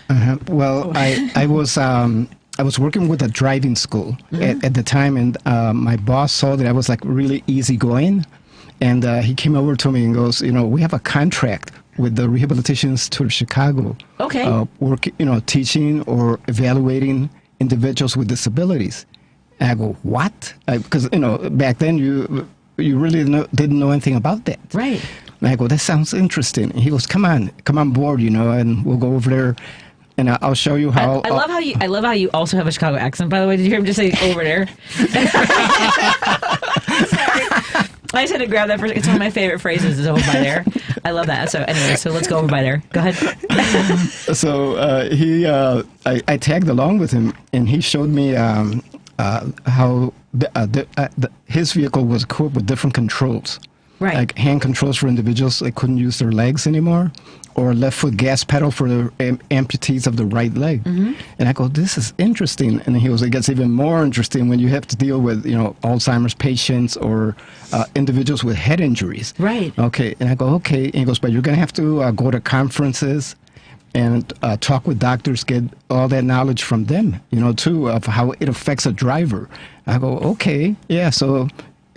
Well, I was working with a driving school at the time, and my boss saw that I was like really easygoing, and he came over to me and goes, we have a contract with the Rehabilitation Institute of Chicago. Okay. Teaching or evaluating individuals with disabilities. And I go, what? Because back then you really didn't know anything about that. Right. And I go, that sounds interesting. And he goes, come on board, and we'll go over there. And I'll show you how. I love how you also have a Chicago accent. By the way, did you hear him just say over there? Sorry. I just had to grab that. It's one of my favorite phrases. Is over by there. I love that. So anyway, let's go over by there. Go ahead. So I tagged along with him, and he showed me how his vehicle was equipped with different controls. Right. Like hand controls for individuals that couldn't use their legs anymore, or left foot gas pedal for the amputees of the right leg. And I go, this is interesting. And he goes, it gets even more interesting when you have to deal with, Alzheimer's patients or individuals with head injuries. Right. Okay. And I go, okay. And he goes, but you're going to have to go to conferences and talk with doctors, get all that knowledge from them, too, of how it affects a driver. I go, okay. Yeah. So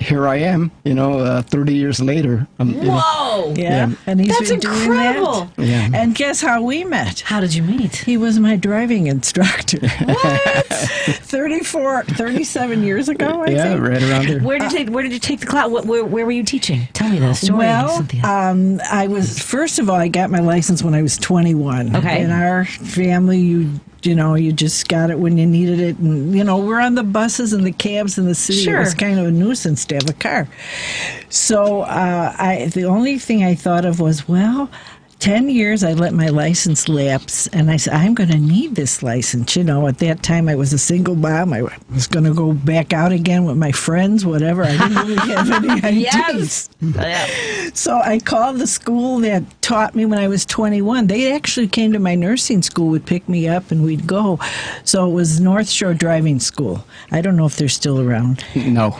here I am, 30 years later. Whoa! Yeah. And he's That's been doing incredible. that. Yeah. And guess how we met? How did you meet? He was my driving instructor. What? 37 years ago, I think. Right around there. Where did you take the class? Where were you teaching? Tell me the story, Well, Cynthia. I was, first of all, I got my license when I was 21. Okay. In our family, you just got it when you needed it. And, we're on the buses and the cabs in the city. Sure. It was kind of a nuisance to have a car. So the only thing I thought of was, 10 years I let my license lapse, and I said, I'm going to need this license. At that time I was a single mom. I was going to go back out again with my friends, whatever. I didn't really have any ideas. Yes. So I called the school that taught me when I was 21. They actually came to my nursing school, would pick me up, and we'd go. So it was North Shore Driving School. I don't know if they're still around. No.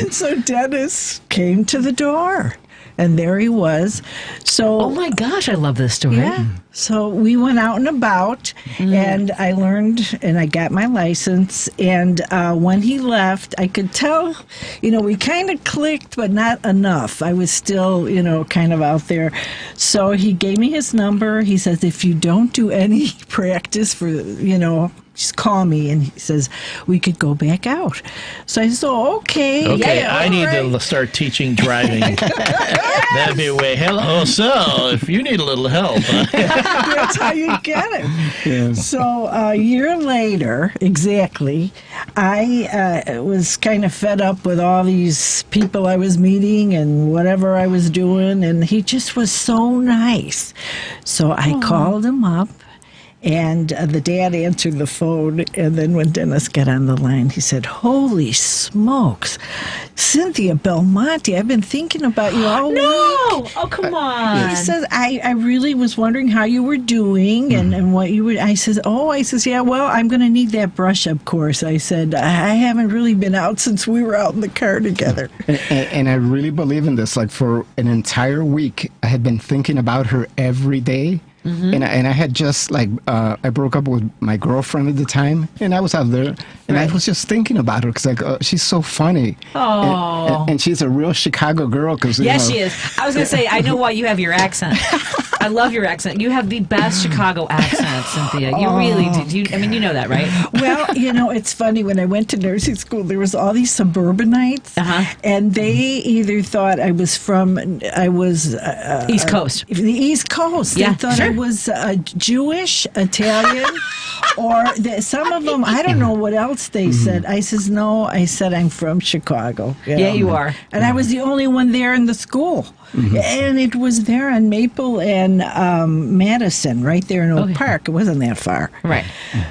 So Dennis came to the door. And there he was. So, oh my gosh, I love this story. Yeah. So we went out and about, and I learned, and I got my license. And when he left, I could tell, we kind of clicked, but not enough. I was still, kind of out there. So he gave me his number. He says, if you don't do any practice for, just call me. And he says, we could go back out. So I said, okay. Okay, yeah, I need to start teaching driving. That'd be a way. Hello, so if you need a little help. That's how you get it. Yeah. So a year later, exactly, I was kind of fed up with all these people I was meeting and whatever I was doing, and he just was so nice. So I called him up. And the dad answered the phone, and then when Dennis got on the line, he said, holy smokes, Cynthia Belmonte, I've been thinking about you all week. Oh, come on. He says, I really was wondering how you were doing and what you were. I says, yeah, well, I'm going to need that brush-up course. I said, I haven't really been out since we were out in the car together. And I really believe in this. Like, for an entire week, I had been thinking about her every day. Mm-hmm. And I had just I broke up with my girlfriend at the time, and I was out there, and I was just thinking about her because she's so funny. Oh, and she's a real Chicago girl. Yes, she is. I was gonna say, I know why you have your accent. I love your accent. You have the best Chicago accent, Cynthia. You really do. You know that, right? Well, it's funny. When I went to nursing school, there was all these suburbanites, and they either thought I was East Coast. The East Coast. Yeah, they thought I was Jewish, Italian, or some of them, I don't know what else they said. I says, no, I said I'm from Chicago. Yeah, you are. And I was the only one there in the school. Mm-hmm. And it was there on Maple and Madison, right there in Oak Park. It wasn't that far. Right.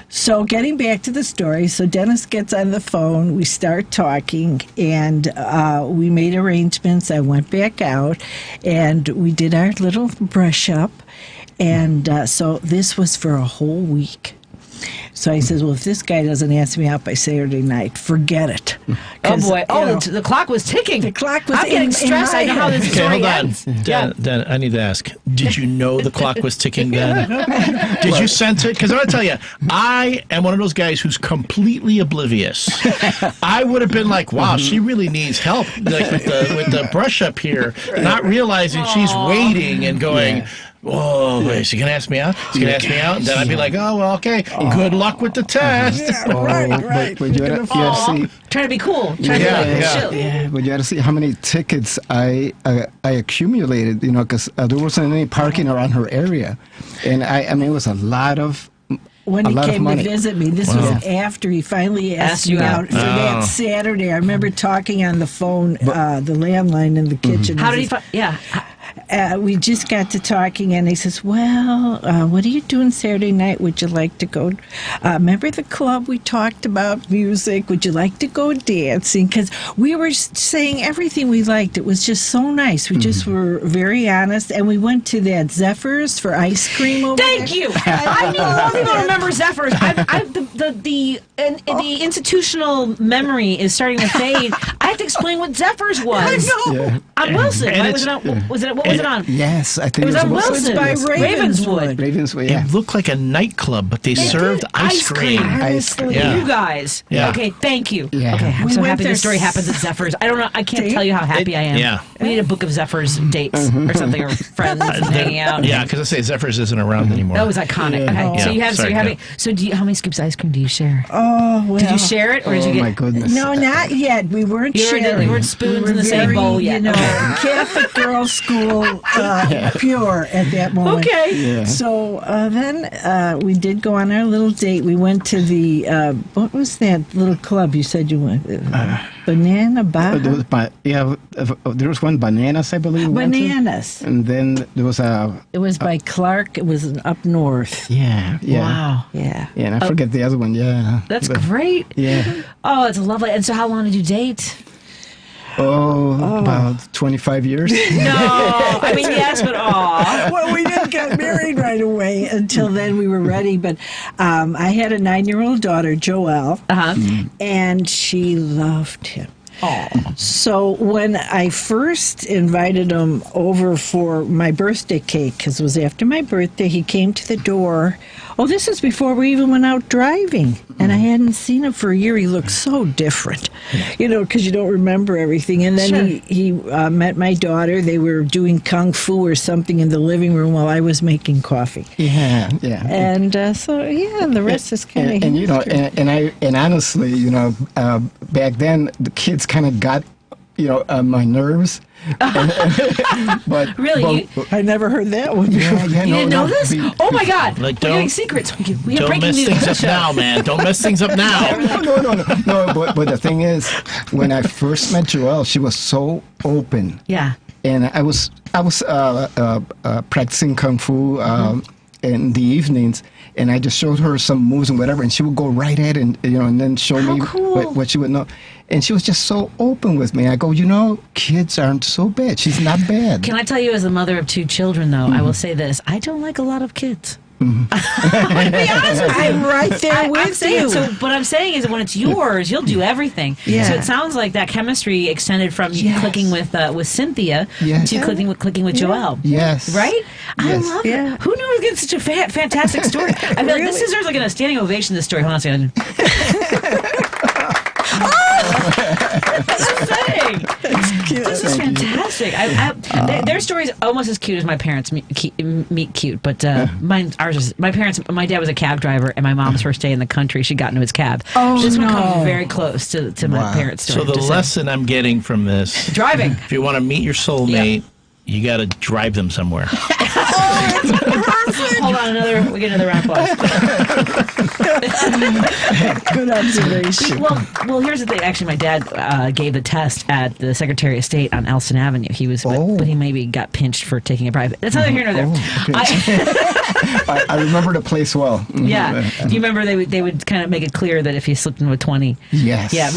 So getting back to the story, so Dennis gets on the phone, we start talking, and we made arrangements. I went back out, and we did our little brush up. And so this was for a whole week. So I says, well, if this guy doesn't ask me out by Saturday night, forget it. Oh, boy. The clock was ticking. The clock was I'm getting stressed. I know how this story ends. Dan, I need to ask, did you know the clock was ticking then? Did you sense it? Because I'm going to tell you, I am one of those guys who's completely oblivious. I would have been like, wow, she really needs help with the brush up here, not realizing she's waiting and going... Yeah. Oh, wait, is he going to ask me out? He's going to ask me out? And then I'd be like, oh, well, okay. Good luck with the test. Yeah, right. But you had to see. Trying to be cool. But you had to see how many tickets I accumulated, because there wasn't any parking around her area. And I mean, it was a lot of when he came to visit me, this was after he finally asked me out for that Saturday. I remember talking on the phone, the landline in the kitchen. How did he find? Yeah. We just got to talking, and he says, well, what are you doing Saturday night? Would you like to go? Remember the club we talked about, music? Would you like to go dancing? Because we were saying everything we liked. It was just so nice. We just were very honest, and we went to that Zephyrs for ice cream over there. Thank you. I know a lot of people don't remember Zephyrs. The institutional memory is starting to fade. I have to explain what Zephyrs was. I know. On Wilson. Right? Was it at Wilson? What was it on? Yes, I think it was on Wilson. By Ravenswood. Ravenswood, yeah. It looked like a nightclub, but they served ice cream. Ice cream. Yeah. You guys. Yeah. Okay, thank you. Yeah. Okay, I'm We so went happy there this story happens at Zephyrs. I don't know. I can't tell you how happy I am. Yeah. We need a book of Zephyrs dates or something, or friends hanging out. Yeah, because I say Zephyrs isn't around anymore. That was iconic. Yeah. Okay, so you have, Sorry, so you're yeah. having. So do you, how many scoops of ice cream do you share? Oh, well. Did you share it, or did you Oh get? my goodness. No, not yet. We weren't You sharing. weren't spoons We were in the same very, bowl yet. You know, Catholic girls' school, pure at that moment. Okay. Yeah. So then we did go on our little date. We went to the what was that little club you said you went? Banana Bar. There was one Bananas, I believe. we went to. Bananas. And then there was a. It was by Clark. It was up north. Yeah. Wow. Yeah. Yeah, and I forget the other one. Yeah. That's But- great. Yeah. Oh, it's lovely. And so, how long did you date? About 25 years. No, I mean yes, but aw. Well, we didn't get married right away. Until then, we were ready. But I had a 9-year-old daughter, Joelle, and she loved him. So when I first invited him over for my birthday cake, because it was after my birthday, he came to the door. Oh, this is before we even went out driving. And I hadn't seen him for a year. He looked so different, you know, because you don't remember everything. And then he met my daughter. They were doing kung fu or something in the living room while I was making coffee. Yeah. And the rest is kind of and you know, and honestly, you know, back then the kids kind of got, you know, my nerves. But Really? I never heard that one. Yeah, You didn't know this? Oh my God! Like, We're getting secrets. We have don't breaking mess news. things up now, man. Don't mess things up now. No, but the thing is, when I first met Joelle, she was so open. Yeah. And I was practicing kung fu in the evenings, and I just showed her some moves and whatever, and she would go right at it, and you know, and then show me what she would know. And she was just so open with me. I go, you know, kids aren't so bad. She's not bad. Can I tell you, as the mother of 2 children, though, I will say this: I don't like a lot of kids. I'm right there with you. So what I'm saying is that when it's yours, you'll do everything. Yeah. So it sounds like that chemistry extended from you clicking with Cynthia to clicking with Joelle. Yes. Right? I Yes. love it. Who knew it was getting such a fantastic story? I feel like this deserves like a standing ovation, this story. Hold on a second. This is fantastic. Their story's almost as cute as my parents meet cute, but my dad was a cab driver, and my mom's first day in the country, she got into his cab. This one comes very close to my parents' story. So the lesson I'm getting from this: driving. If you want to meet your soulmate, you got to drive them somewhere. Hold on, we get another round of applause. Good observation. Well, here's the thing. Actually, my dad gave the test at the Secretary of State on Elston Avenue. He was, but he maybe got pinched for taking a private. That's neither here nor there. I remember the place well. Yeah. Do you remember they would kind of make it clear that if you slipped into a 20? Yes. Yeah.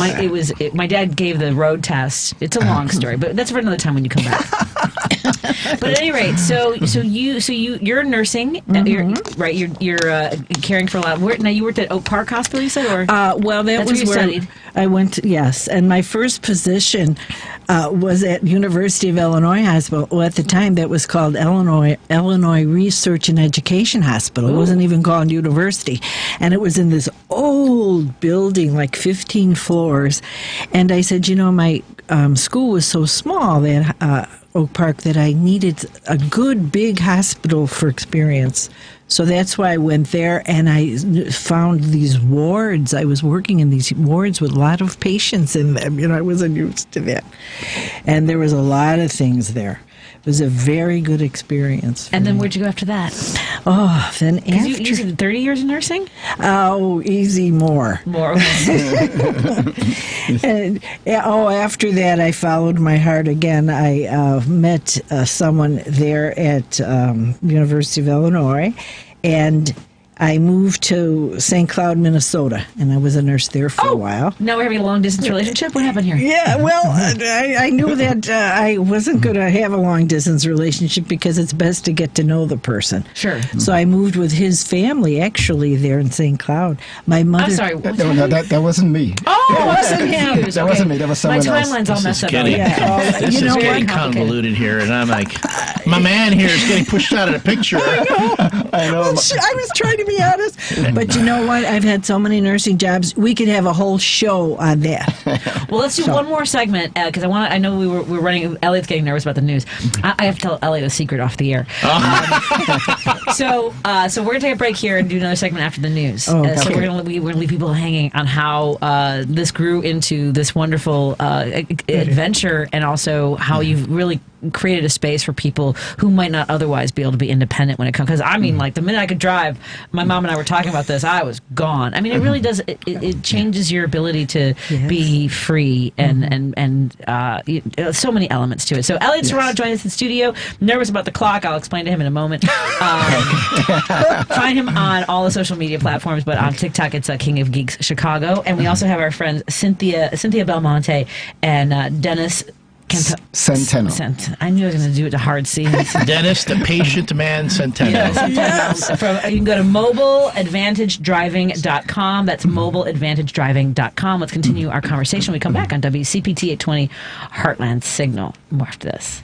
My dad gave the road test. It's a long story, but that's for another time when you come back. But at any rate, so you're nursing, you're caring for a lot. Now you worked at Oak Park Hospital, you said, or well, that's was where you studied. I went to, yes, and my first position was at University of Illinois Hospital. Well, at the time, that was called Illinois Research and Education Hospital. It wasn't even called university, and it was in this old building, like 15 floors. And I said, you know, my school was so small that Oak Park that I needed a good big hospital for experience. So that's why I went there, and I found these wards. I was working in these wards with a lot of patients in them. You know, I wasn't used to that. And there was a lot of things there. It was a very good experience. And then where'd you go after that? Oh, then after... You did 30 years in nursing? Oh, easy more. More, okay. And, after that, I followed my heart again. I met someone there at University of Illinois, and I moved to St. Cloud, Minnesota, and I was a nurse there for a while. Now we're having a long-distance relationship? What happened here? Yeah, well, I knew that I wasn't going to have a long-distance relationship because it's best to get to know the person. Sure. So I moved with his family, actually, there in St. Cloud. My mother... I'm sorry. That wasn't me. Oh, it wasn't him. That wasn't me. That was someone else. My timeline's all messed up. This is getting convoluted here, and I'm like, my man here is getting pushed out of the picture. I know. I was trying to be honest. But you know what? I've had so many nursing jobs. We could have a whole show on that. Well, let's do one more segment because I know we're running. Elliott's getting nervous about the news. I have to tell Elliott a secret off the air. So we're gonna take a break here and do another segment after the news. So we're gonna leave people hanging on how this grew into this wonderful adventure, and also how you've really created a space for people who might not otherwise be able to be independent when it comes. Because I mean, like the minute I could drive, my mom and I were talking about this, I was gone. I mean, it really does. It changes your ability to be free and so many elements to it. So Elliott Serano joined us in the studio. Nervous about the clock. I'll explain to him in a moment. Find him on all the social media platforms, but on TikTok it's King of Geeks Chicago. And we also have our friends Cynthia Belmonte and Dennis Centeno. I knew I was going to do it to hard C. Dennis, the patient man Centeno. Yes. You can go to mobileadvantagedriving.com. That's mobileadvantagedriving.com. Let's continue our conversation when we come back on WCPT 820 Heartland Signal. More after this.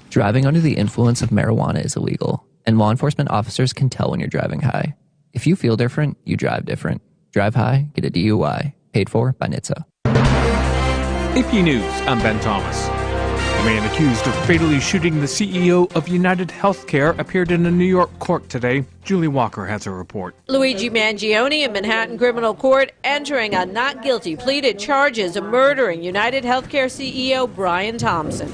Driving under the influence of marijuana is illegal, and law enforcement officers can tell when you're driving high. If you feel different, you drive different. Drive high, get a DUI. Paid for by NHTSA. AP News, I'm Ben Thomas. A man accused of fatally shooting the CEO of United Healthcare appeared in a New York court today. Julie Walker has a report. Luigi Mangione in Manhattan Criminal Court entering a not guilty plea to charges of murdering United Healthcare CEO Brian Thompson.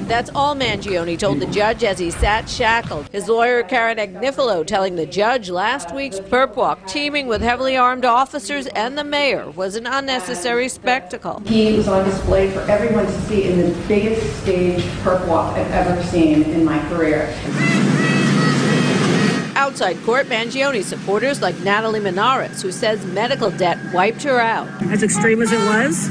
That's all Mangione told the judge as he sat shackled. His lawyer Karen Agnifilo telling the judge last week's perp walk teeming with heavily armed officers and the mayor was an unnecessary spectacle. He was on display for everyone to see in the biggest stage perp walk I've ever seen in my career. Outside court, Mangione supporters like Natalie Menares, who says medical debt wiped her out. As extreme as it was,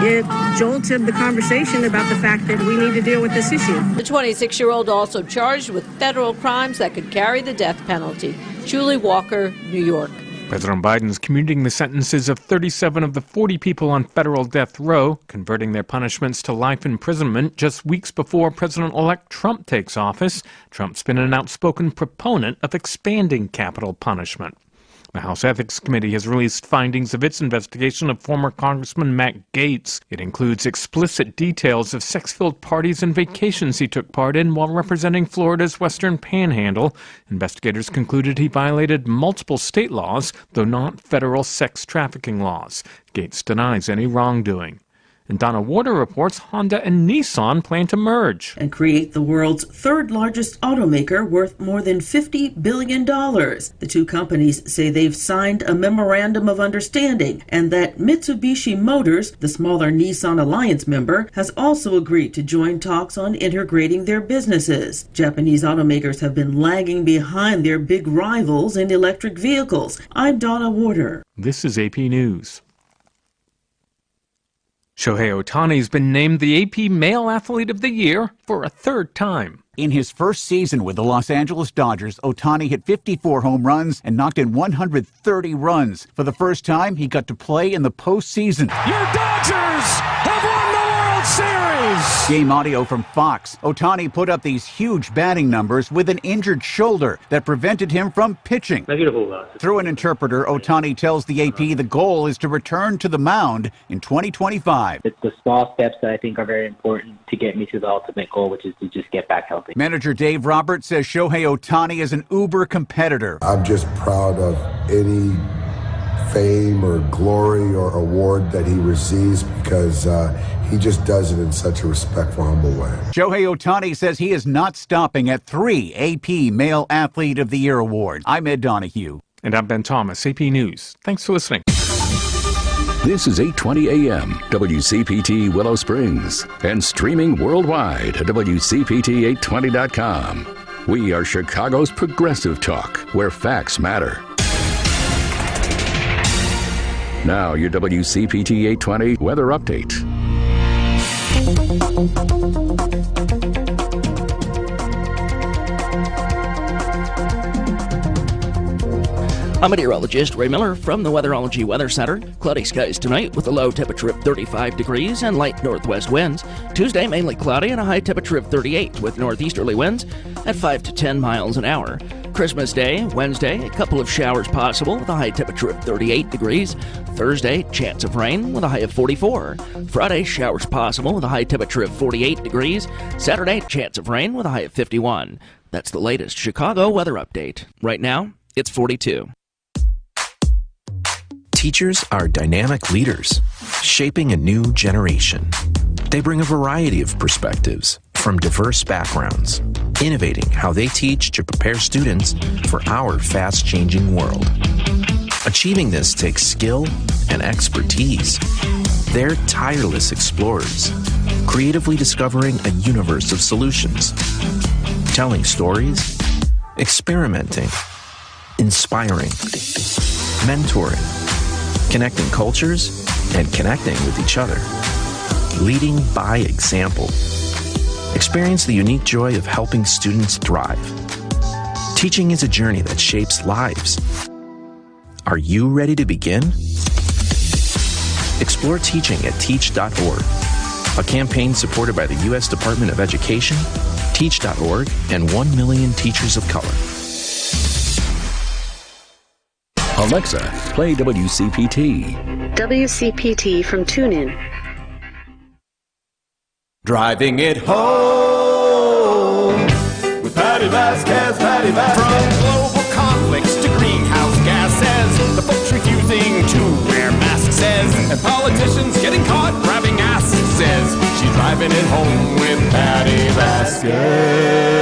it jolted the conversation about the fact that we need to deal with this issue. The 26-year-old also charged with federal crimes that could carry the death penalty. Julie Walker, New York. President Biden's commuting the sentences of 37 of the 40 people on federal death row, converting their punishments to life imprisonment just weeks before President-elect Trump takes office. Trump's been an outspoken proponent of expanding capital punishment. The House Ethics Committee has released findings of its investigation of former Congressman Matt Gaetz. It includes explicit details of sex-filled parties and vacations he took part in while representing Florida's Western Panhandle. Investigators concluded he violated multiple state laws, though not federal sex trafficking laws. Gaetz denies any wrongdoing. And Donna Warder reports Honda and Nissan plan to merge and create the world's third largest automaker worth more than $50 billion. The two companies say they've signed a memorandum of understanding and that Mitsubishi Motors, the smaller Nissan Alliance member, has also agreed to join talks on integrating their businesses. Japanese automakers have been lagging behind their big rivals in electric vehicles. I'm Donna Warder. This is AP News. Shohei Ohtani's been named the AP Male Athlete of the Year for a third time. In his first season with the Los Angeles Dodgers, Ohtani hit 54 home runs and knocked in 130 runs. For the first time, he got to play in the postseason. Your Dodgers have won the World Series! Game audio from Fox. Ohtani put up these huge batting numbers with an injured shoulder that prevented him from pitching. Through an interpreter, Ohtani tells the AP the goal is to return to the mound in 2025. It's the small steps that I think are very important to get me to the ultimate goal, which is to just get back healthy. Manager Dave Roberts says Shohei Ohtani is an uber competitor. I'm just proud of any fame or glory or award that he receives because he just does it in such a respectful, humble way. Shohei Ohtani says he is not stopping at 3 AP Male Athlete of the Year awards. I'm Ed Donahue. And I'm Ben Thomas, AP News. Thanks for listening. This is 820 AM, WCPT Willow Springs, and streaming worldwide at WCPT820.com. We are Chicago's progressive talk, where facts matter. Now, your WCPT 820 weather update. I'm meteorologist Ray Miller from the Weatherology Weather Center. Cloudy skies tonight with a low temperature of 35 degrees and light northwest winds. Tuesday, mainly cloudy and a high temperature of 38 with northeasterly winds at 5 to 10 miles an hour. Christmas Day, Wednesday, a couple of showers possible with a high temperature of 38 degrees. Thursday, chance of rain with a high of 44. Friday, showers possible with a high temperature of 48 degrees. Saturday, chance of rain with a high of 51. That's the latest Chicago weather update. Right now, it's 42. Teachers are dynamic leaders, shaping a new generation. They bring a variety of perspectives from diverse backgrounds, innovating how they teach to prepare students for our fast-changing world. Achieving this takes skill and expertise. They're tireless explorers, creatively discovering a universe of solutions, telling stories, experimenting, inspiring, mentoring, connecting cultures, and connecting with each other. Leading by example. Experience the unique joy of helping students thrive. Teaching is a journey that shapes lives. Are you ready to begin? Explore teaching at teach.org, a campaign supported by the U.S. Department of Education, teach.org, and 1 million teachers of color. Alexa, play WCPT. WCPT from TuneIn. Driving it home with Patti Vasquez, Patti Vasquez. From global conflicts to greenhouse gases, the folks refusing to wear masks says, and politicians getting caught grabbing asses says, she's driving it home with Patti Vasquez.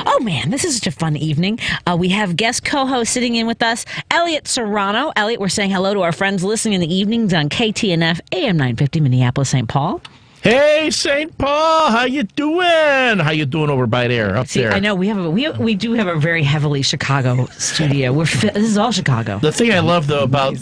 Oh man, this is such a fun evening. We have guest co-host sitting in with us, Elliott Serano. Elliott, we're saying hello to our friends listening in the evenings on KTNF AM 950 Minneapolis, St. Paul. Hey, St. Paul, how you doing? How you doing over by there, up there? I know we do have a very heavily Chicago studio. This is all Chicago. The thing I love though about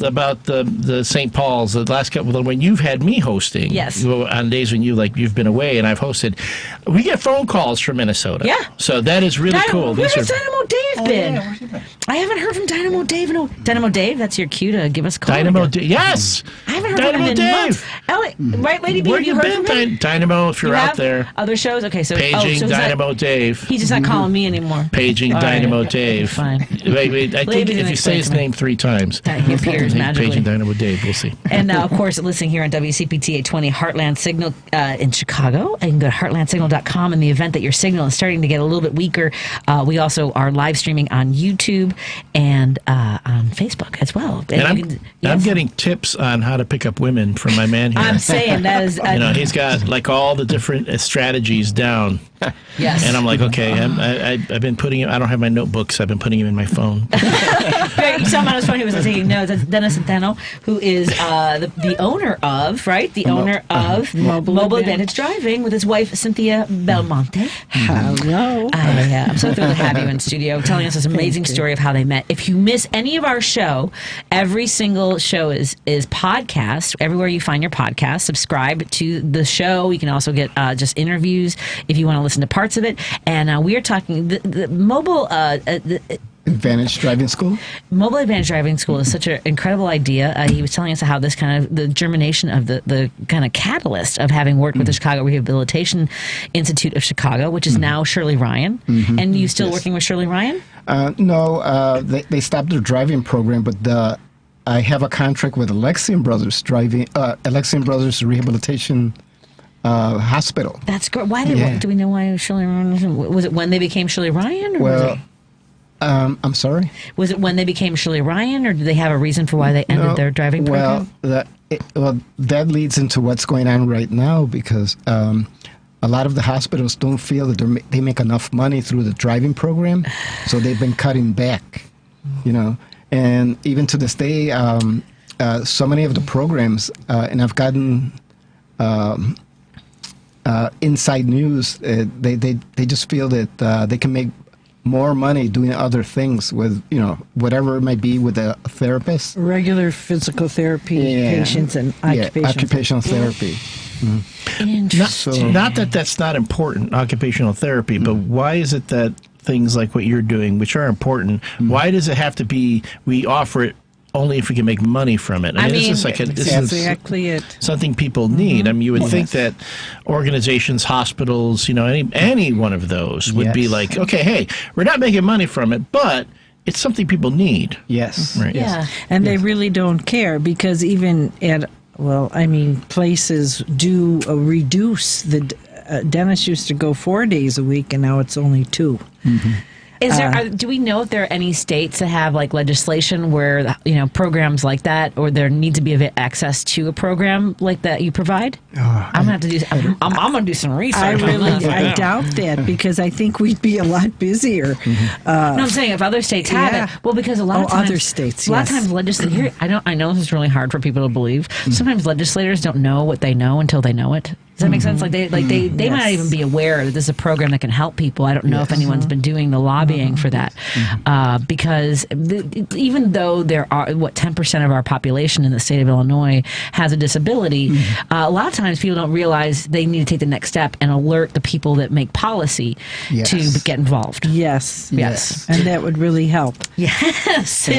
the St. Paul's, the last couple when you've had me hosting, yes, on days when you've been away and I've hosted, we get phone calls from Minnesota. Yeah, so that is really cool. Where's Dynamo Dave been? Yeah, I haven't heard from Dynamo Dave. Dynamo Dave, that's your cue to give us a call. Dynamo Dave, yes. I haven't heard Dynamo from him in Dave. months. Elliott, right, Lady B, where have you heard been? from him? Dynamo, if you're out there. Other shows? Okay, so Paging Dynamo Dave. He's just not calling me anymore. Paging Dynamo Dave. Fine. Wait, I think if you say his name 3 times, he appears magically. Paging Dynamo Dave, we'll see. And of course, listening here on WCPT 820 Heartland Signal in Chicago. You can go to heartlandsignal.com, and the event that your signal is starting to get a little bit weaker. We also are live streaming on YouTube and on Facebook as well. And I'm getting tips on how to pick up women from my man here. I'm saying that is... he's got like all the different strategies down. Yes. And I'm like, okay, I've been putting him, I don't have my notebooks, I've been putting him in my phone. Someone was funny who was taking notes. That's Dennis Centeno, who is the owner of, right? The owner of Mobile Advantage Driving with his wife, Cynthia Belmonte. Hello. I'm so thrilled to have you in studio telling us this amazing story of how they met. If you miss any of our show, every single show is podcast. Everywhere you find your podcast, subscribe to the show. You can also get just interviews if you want to listen to parts of it. And we are talking the mobile Advantage Driving School. Mobile Advantage Driving School is such an incredible idea. He was telling us how this kind of the germination of the kind of catalyst of having worked with the Chicago Rehabilitation Institute of Chicago, which is now Shirley Ryan. And you still working with Shirley Ryan? No, they stopped their driving program, but I have a contract with Alexian Brothers Rehabilitation Hospital. That's great. Why do we know why Shirley Ryan? Was it when they became Shirley Ryan? Or well, I'm sorry? Was it when they became Shirley Ryan, or did they have a reason for why they ended their driving program? That leads into what's going on right now because a lot of the hospitals don't feel that they make enough money through the driving program, so they've been cutting back, And even to this day, so many of the programs, and I've gotten inside news. They just feel that they can make more money doing other things with, whatever it might be with a therapist. Regular physical therapy patients and occupational therapy. Not that that's not important, occupational therapy, but why is it that things like what you're doing, which are important, why does it have to be we offer it only if we can make money from it? I mean, this is exactly it. Something people need. I mean, you would think that organizations, hospitals, any one of those would be like, okay, hey, we're not making money from it, but it's something people need. Yes. Right. Yeah. And they really don't care because even at, places do reduce the dentists used to go 4 days a week, and now it's only 2. Mm-hmm. Is there? Do we know if there are any states that have like legislation where programs like that, or there need to be access to a program like that you provide? I'm gonna have to do. I'm gonna do some research. I doubt that because I think we'd be a lot busier. No, I'm saying if other states have it, well, because a lot of times other states, a lot of times legislators. I know this is really hard for people to believe. Sometimes legislators don't know what they know until they know it. Does that make sense? Like they might not even be aware that this is a program that can help people. I don't know if anyone's been doing the lobbying for that, because even though there are 10% of our population in the state of Illinois has a disability, a lot of times people don't realize they need to take the next step and alert the people that make policy to get involved. Yes, and that would really help. Yes,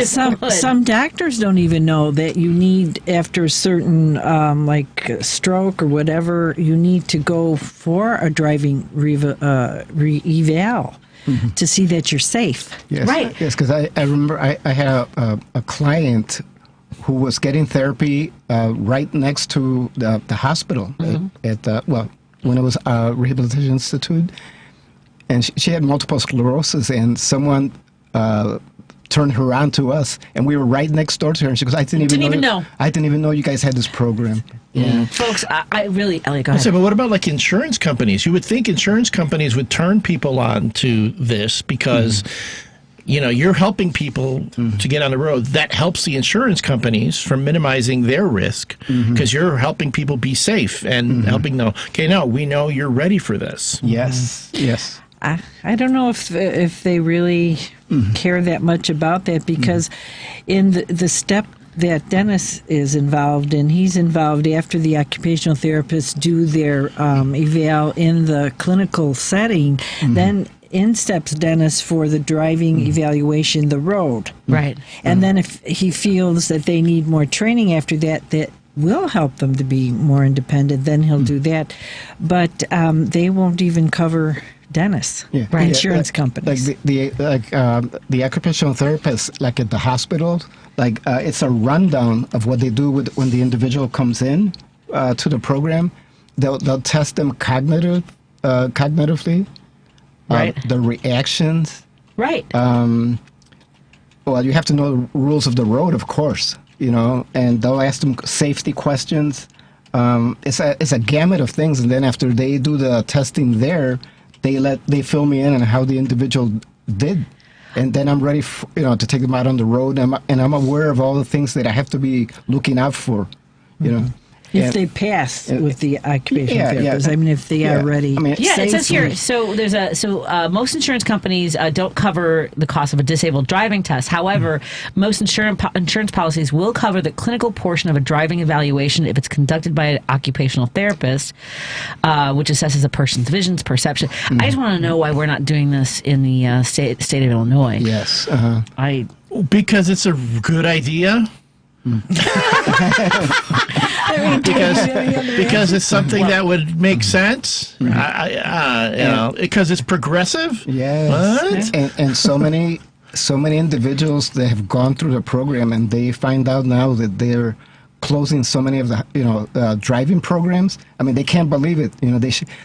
some doctors don't even know that you need after a certain like stroke or whatever. You need to go for a driving eval to see that you're safe. Yes, right. Yes, because I remember I had a client who was getting therapy right next to the hospital at when it was a rehabilitation institute, and she had multiple sclerosis, and someone turned her on to us, and we were right next door to her, and she goes, I didn't even know. I didn't even know you guys had this program. Yeah. Folks, I really, Elliot, go ahead. But what about like insurance companies? You would think insurance companies would turn people on to this because, you're helping people to get on the road. That helps the insurance companies from minimizing their risk because you're helping people be safe and helping know, we know you're ready for this. Yes, yes. I don't know if they really care that much about that because in the step that Dennis is involved in, he's involved after the occupational therapists do their eval in the clinical setting, then in steps Dennis for the driving evaluation, the road. Right. And then if he feels that they need more training after that will help them to be more independent, then he'll do that. But they won't even cover Dennis, insurance companies. Like the occupational therapists, like at the hospital, it's a rundown of what they do when the individual comes in to the program. They'll test them cognitively, the reactions. Right. Well, you have to know the rules of the road, of course, and they'll ask them safety questions. It's a gamut of things, and then after they do the testing there, they fill me in on how the individual did, and then I'm ready to take them out on the road, and I'm aware of all the things that I have to be looking out for, If they pass with the occupational therapist, I mean, if they are ready. It says here. So most insurance companies don't cover the cost of a disabled driving test. However, most insurance policies will cover the clinical portion of a driving evaluation if it's conducted by an occupational therapist, which assesses a person's visions, perception. I just want to know why we're not doing this in the state of Illinois. Yes, because it's a good idea. because it's something that would make sense. Because it's progressive. Yes, and so many individuals that have gone through the program and they find out now that they're closing so many of the driving programs. I mean, they can't believe it.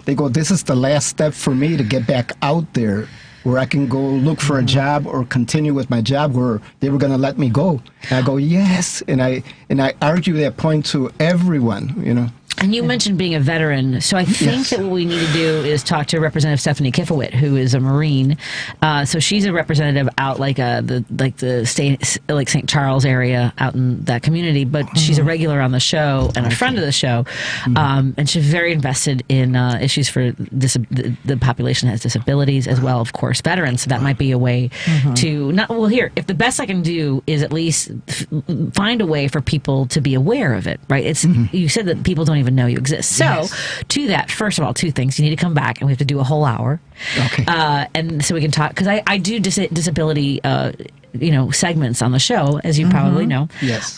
They go, this is the last step for me to get back out there, where I can go look for a job or continue with my job where they were going to let me go. And I go, yes. And I argue that point to everyone, And you mentioned being a veteran, so I think that what we need to do is talk to Representative Stephanie Kifowit, who is a Marine. So she's a representative out the state, like St. Charles area, out in that community. But she's a regular on the show and a friend of the show, and she's very invested in issues for the population that has disabilities, as well, of course, veterans. So that might be a way to not. Well, here, if the best I can do is at least find a way for people to be aware of it, right? It's you said that people don't even know you exist. So, to that, first of all, two things. You need to come back, and we have to do a whole hour. Okay. And so we can talk, because I do disability, segments on the show, as you probably know. Yes.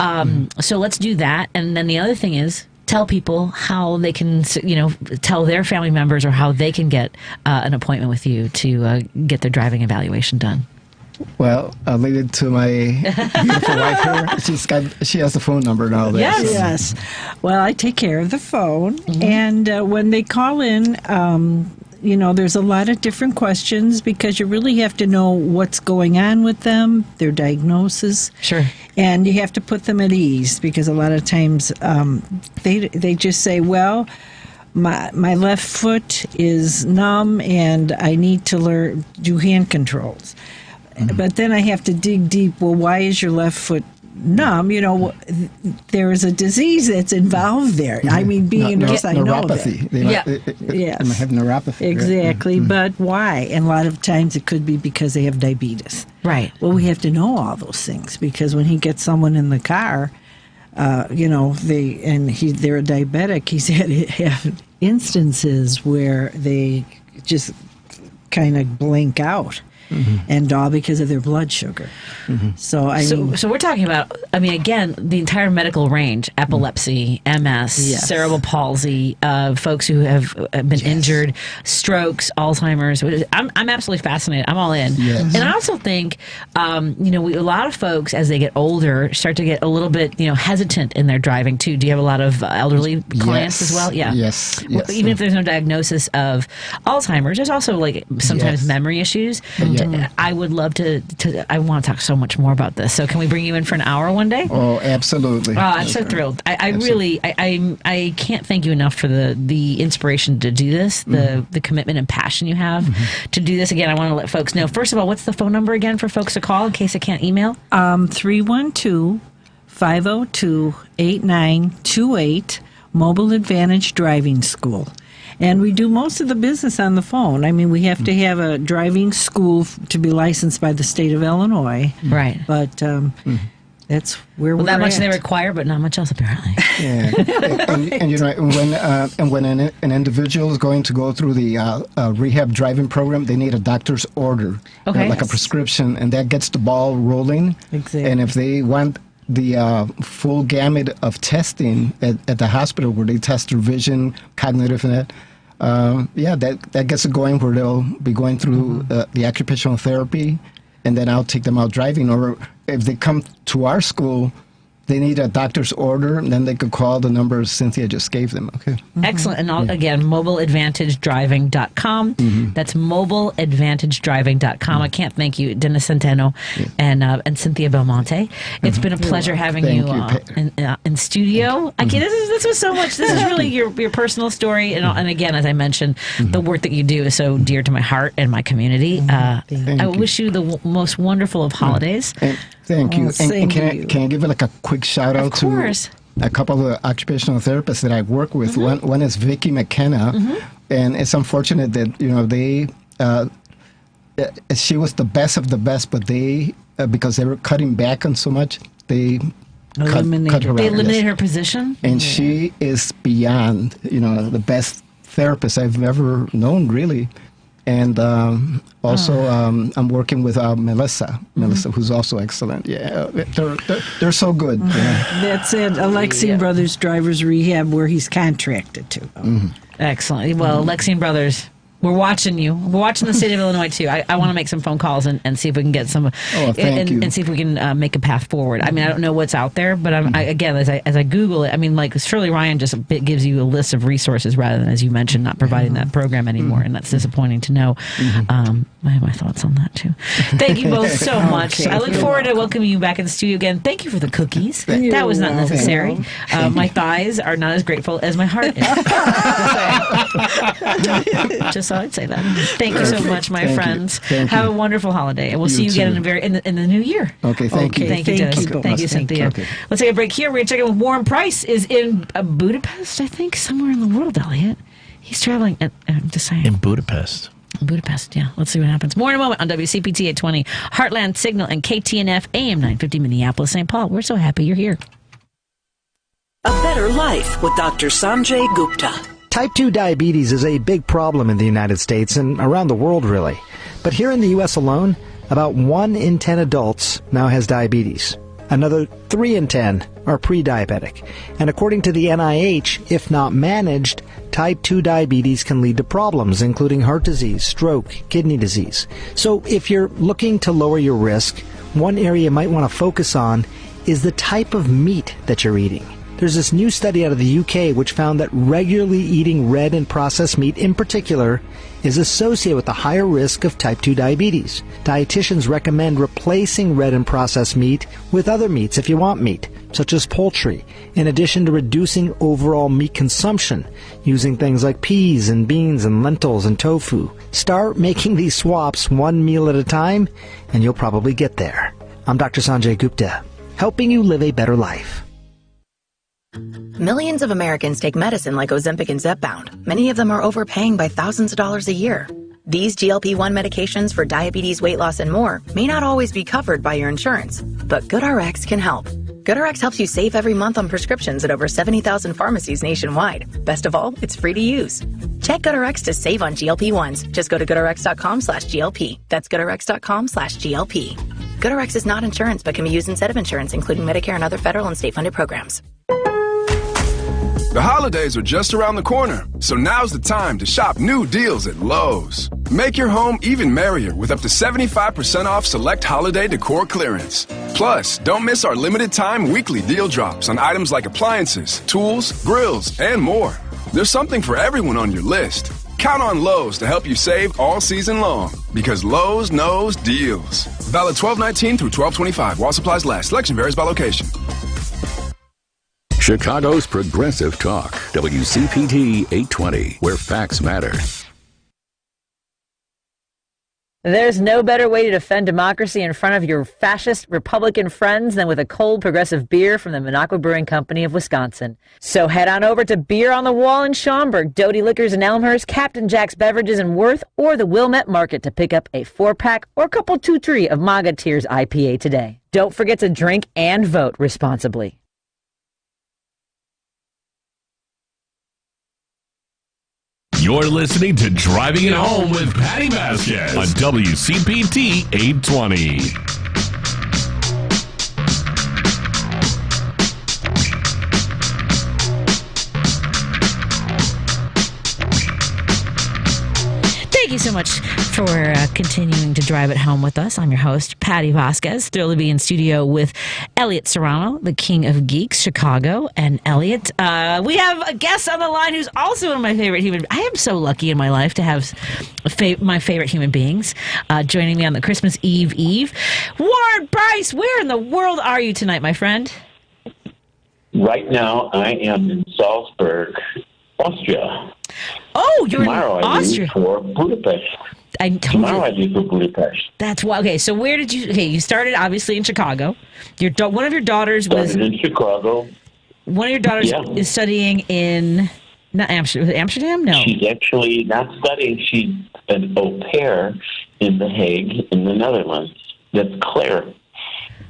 So let's do that. And then the other thing is, tell people how they can, tell their family members or how they can get an appointment with you to get their driving evaluation done. Well, I'll leave it to my beautiful wife here. She has the phone number and all that. Yes. Well, I take care of the phone, and when they call in, there's a lot of different questions, because you really have to know what's going on with them, their diagnosis. Sure. And you have to put them at ease, because a lot of times they just say, well, my left foot is numb and I need to do hand controls. But then I have to dig deep. Well, why is your left foot numb? There is a disease that's involved there. I mean, being a nurse, I know that. Yes. They have neuropathy. Exactly. Right? But why? And a lot of times it could be because they have diabetes. Right. Well, we have to know all those things, because when he gets someone in the car, they're a diabetic. He's had instances where they just kind of blink out. And all because of their blood sugar. So we're talking about, again, the entire medical range: epilepsy, MS, cerebral palsy, folks who have been injured, strokes, Alzheimer's. I'm absolutely fascinated. I'm all in. Yes. And I also think, a lot of folks, as they get older, start to get a little bit, hesitant in their driving too. Do you have a lot of elderly clients as well? Yeah. Yes. Well, even if there's no diagnosis of Alzheimer's, there's also sometimes memory issues. I would love to. I want to talk so much more about this. So can we bring you in for an hour one day? Oh, absolutely. Oh, I'm so thrilled. I really, I can't thank you enough for the inspiration to do this, the commitment and passion you have to do this. Again, I want to let folks know. First of all, what's the phone number again for folks to call in case I can't email? 312-502-8928, Mobile Advantage Driving School. And we do most of the business on the phone. We have to have a driving school to be licensed by the state of Illinois. Right. But that's where we're at. That much they require, but not much else apparently. Yeah. when an individual is going to go through the rehab driving program, they need a doctor's order, like a prescription, and that gets the ball rolling. Exactly. And if they want the full gamut of testing at the hospital, where they test their vision, cognitive, and that gets it going, where they'll be going through the occupational therapy, and then I'll take them out driving. Or if they come to our school, they need a doctor's order, and then they could call the number Cynthia just gave them. Okay. Excellent. And again, mobileadvantagedriving.com. That's mobileadvantagedriving.com. I can't thank you, Dennis Centeno and Cynthia Belmonte. It's been a pleasure having you in studio. This was so much. This is really your personal story. And again, as I mentioned, the work that you do is so dear to my heart and my community. I wish you the most wonderful of holidays. Thank you. And can I give it a quick shout out to a couple of occupational therapists that I work with? One is Vicky McKenna, and it's unfortunate that she was the best of the best, but they because they were cutting back on so much, they cut her out. They eliminated her position, and she is beyond the best therapist I've ever known, really. And also, I'm working with Melissa, who's also excellent. Yeah, they're so good. Yeah. That's it. Alexian Brothers Drivers Rehab, where he's contracted to. Excellent. Well, Alexian Brothers, We're watching you. We're watching the state of Illinois, too. I want to make some phone calls and see if we can get some, and see if we can make a path forward. I mean, I don't know what's out there, but again, as I Google it, I mean, like, Shirley Ryan just gives you a list of resources rather than, as you mentioned, not providing that program anymore, and that's disappointing to know. I have my thoughts on that, too. Thank you both so much. I look forward to welcoming you back in the studio again. Thank you for the cookies. That was not necessary. My thighs are not as grateful as my heart is. Just thought I'd say that. Thank you so much, my friends. Have a wonderful holiday, and we'll see you again in the new year. Okay, thank you. Thank you, Dennis. Thank you, Cynthia. Okay. Let's take a break here. We're going to check in with Warren Price. Is in Budapest, I think, somewhere in the world, Elliot. He's traveling. I'm just saying. In Budapest. Budapest, yeah. Let's see what happens. More in a moment on WCPT 820, Heartland Signal, and KTNF AM 950 Minneapolis, St. Paul. We're so happy you're here. A Better Life with Dr. Sanjay Gupta. Type 2 diabetes is a big problem in the United States and around the world, really. But here in the U.S. alone, about 1 in 10 adults now has diabetes. Another 3 in 10 are pre-diabetic. And according to the NIH, if not managed, type 2 diabetes can lead to problems, including heart disease, stroke, kidney disease. So if you're looking to lower your risk, one area you might want to focus on is the type of meat that you're eating. There's this new study out of the UK which found that regularly eating red and processed meat in particular is associated with a higher risk of type 2 diabetes. Dietitians recommend replacing red and processed meat with other meats if you want meat, such as poultry, in addition to reducing overall meat consumption, using things like peas and beans and lentils and tofu. Start making these swaps one meal at a time, and you'll probably get there. I'm Dr. Sanjay Gupta, helping you live a better life. Millions of Americans take medicine like Ozempic and Zepbound. Many of them are overpaying by thousands of dollars a year. These GLP-1 medications for diabetes, weight loss, and more may not always be covered by your insurance, but GoodRx can help. GoodRx helps you save every month on prescriptions at over 70,000 pharmacies nationwide. Best of all, it's free to use. Check GoodRx to save on GLP-1s. Just go to GoodRx.com/GLP. That's GoodRx.com/GLP. GoodRx is not insurance but can be used instead of insurance, including Medicare and other federal and state-funded programs. The holidays are just around the corner, so now's the time to shop new deals at Lowe's. Make your home even merrier with up to 75% off select holiday decor clearance. Plus, don't miss our limited time weekly deal drops on items like appliances, tools, grills, and more. There's something for everyone on your list. Count on Lowe's to help you save all season long, because Lowe's knows deals. Valid 12/19 through 12/25 while supplies last. Selection varies by location. Chicago's Progressive Talk, WCPT 820, where facts matter. There's no better way to defend democracy in front of your fascist Republican friends than with a cold progressive beer from the Minocqua Brewing Company of Wisconsin. So head on over to Beer on the Wall in Schaumburg, Doty Liquors in Elmhurst, Captain Jack's Beverages in Worth, or the Wilmette Market to pick up a 4-pack or couple 2-3 of MAGA Tears IPA today. Don't forget to drink and vote responsibly. You're listening to Driving It Home with Patti Vasquez on WCPT 820. Thank you so much for continuing to drive it home with us. I'm your host, Patti Vasquez. Thrilled to be in studio with Elliott Serano, the king of geeks, Chicago. And Elliott, we have a guest on the line who's also one of my favorite human. I am so lucky in my life to have my favorite human beings joining me on the Christmas Eve. Warren Price, where in the world are you tonight, my friend? Right now, I am in Salzburg, Austria. Oh, you're Tomorrow in Austria. I leave for Budapest. Tomorrow I leave for Budapest. That's why. Okay, so where did you? Okay, you started obviously in Chicago. One of your daughters was Started in Chicago. One of your daughters is studying in not Amsterdam. No, she's actually not studying. She's an au pair in The Hague, in the Netherlands. That's Claire.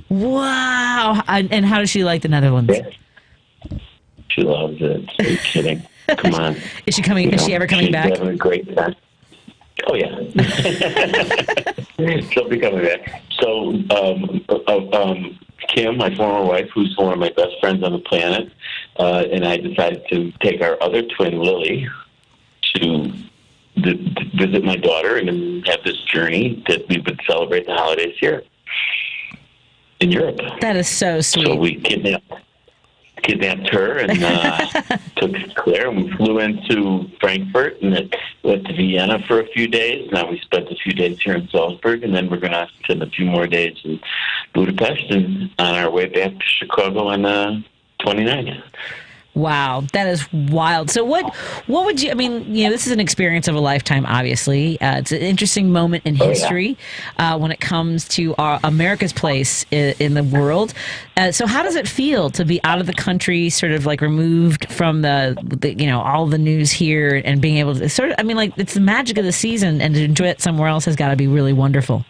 Wow! And how does she like the Netherlands? Yeah. She loves it. Are you kidding? Come on. Is she coming? Is she ever coming back? She's having a great time. Oh yeah. She'll be coming back. So, Kim, my former wife, who's one of my best friends on the planet, and I decided to take our other twin, Lily, to visit my daughter and then have this journey that we would celebrate the holidays here in Europe. That is so sweet. So we kidnapped her and took Claire, and we flew into Frankfurt and then went to Vienna for a few days. Now we spent a few days here in Salzburg, and then we're going to spend a few more days in Budapest and on our way back to Chicago on the 29th. Wow, that is wild. So what would you, I mean, this is an experience of a lifetime, obviously. It's an interesting moment in history when it comes to America's place in the world. So how does it feel to be out of the country, sort of like removed from the all the news here and being able to sort of, I mean, like it's the magic of the season, and to enjoy it somewhere else has got to be really wonderful.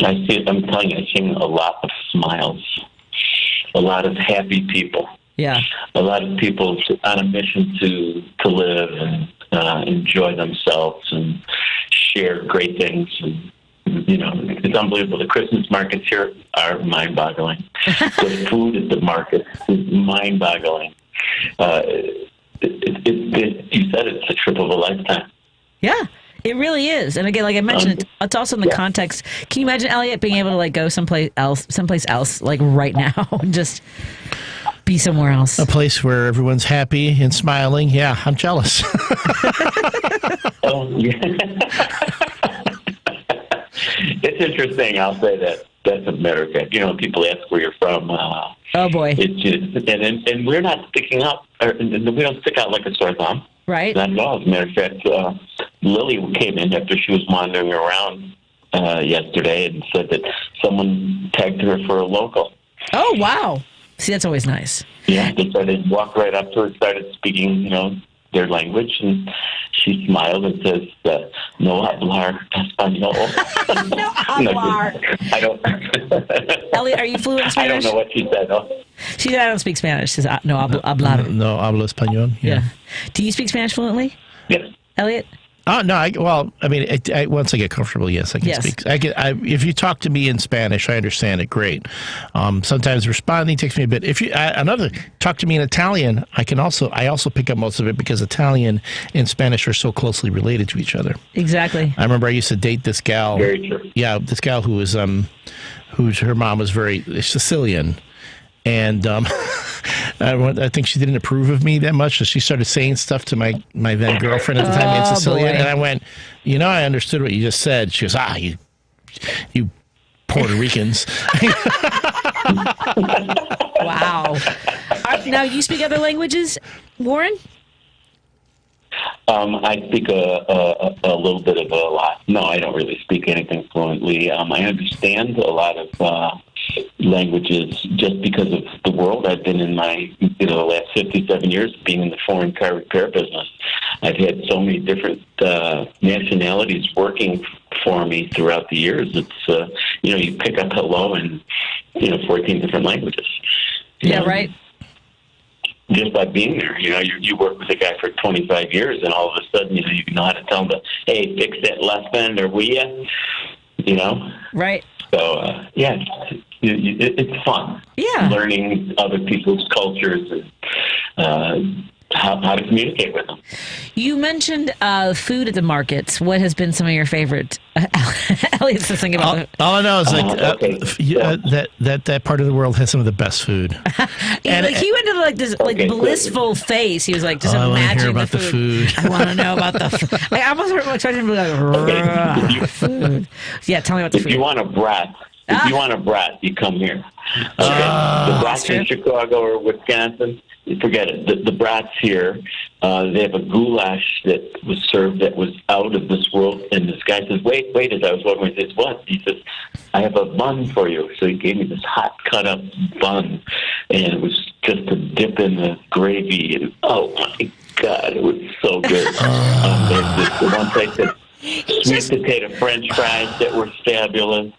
I'm telling you, I see a lot of smiles, a lot of happy people. Yeah, a lot of people on a mission to live and enjoy themselves and share great things. And it's unbelievable. The Christmas markets here are mind-boggling. The food at the markets is mind-boggling. You said it's a trip of a lifetime. Yeah. It really is. And again, like I mentioned, it's also in the context. Can you imagine Elliott being able to like go someplace else like right now and just be somewhere else? A place where everyone's happy and smiling. Yeah, I'm jealous. It's interesting. I'll say that. That's a matter of fact. People ask where you're from. Oh boy! It's just, and we're not sticking out. We don't stick out like a sore thumb. Right. Not at all. As a matter of fact, Lily came in after she was wandering around yesterday and said that someone tagged her for a local. Oh wow! See, that's always nice. Yeah, they walked right up to her, started speaking, their language, and she smiled and says, "No hablar español." No hablar. I don't. Elliott, are you fluent in Spanish? I don't know what she said. No. She said, "I don't speak Spanish." She says, "No hablar." No hablo español. Yeah. Do you speak Spanish fluently? Yes. Elliott? Oh no! Once I get comfortable, yes, I can speak. If you talk to me in Spanish, I understand it great. Sometimes responding takes me a bit. If you talk to me in Italian, I also pick up most of it because Italian and Spanish are so closely related to each other. Exactly. I remember I used to date this gal. Very true. Yeah, this gal who was her mom was very Sicilian. And I think she didn't approve of me that much, so she started saying stuff to my then girlfriend at the time in Sicilian, and I went, I understood what you just said. She goes, you Puerto Ricans. Wow. Now, you speak other languages, Warren? I speak a little bit of a lot. No, I don't really speak anything fluently. I understand a lot of languages just because of the world I've been in the last 57 years being in the foreign car repair business. I've had so many different nationalities working for me throughout the years. It's, you pick up hello in, 14 different languages. Yeah, right. Just by being there, you work with a guy for 25 years, and all of a sudden, you know how to tell him, hey, fix that left end, or will ya? Right. So, it's fun. Yeah. Learning other people's cultures and how to communicate with them. You mentioned food at the markets. What has been some of your favorite? Elliott's just thinking about all I know is that part of the world has some of the best food. He went into this blissful face. He was like just imagining the food. I want to know about the food. I almost expected him to be like food. Yeah, tell me about the food. If you want a brat, you come here. The brats in Chicago or Wisconsin, forget it. The brats here, they have a goulash that was served that was out of this world. And this guy says, wait, as I was walking, he says, what? He says, I have a bun for you. So he gave me this hot cut-up bun, and it was just to dip in the gravy. And oh, my God, it was so good. There's the one place that sweet potato French fries that were fabulous.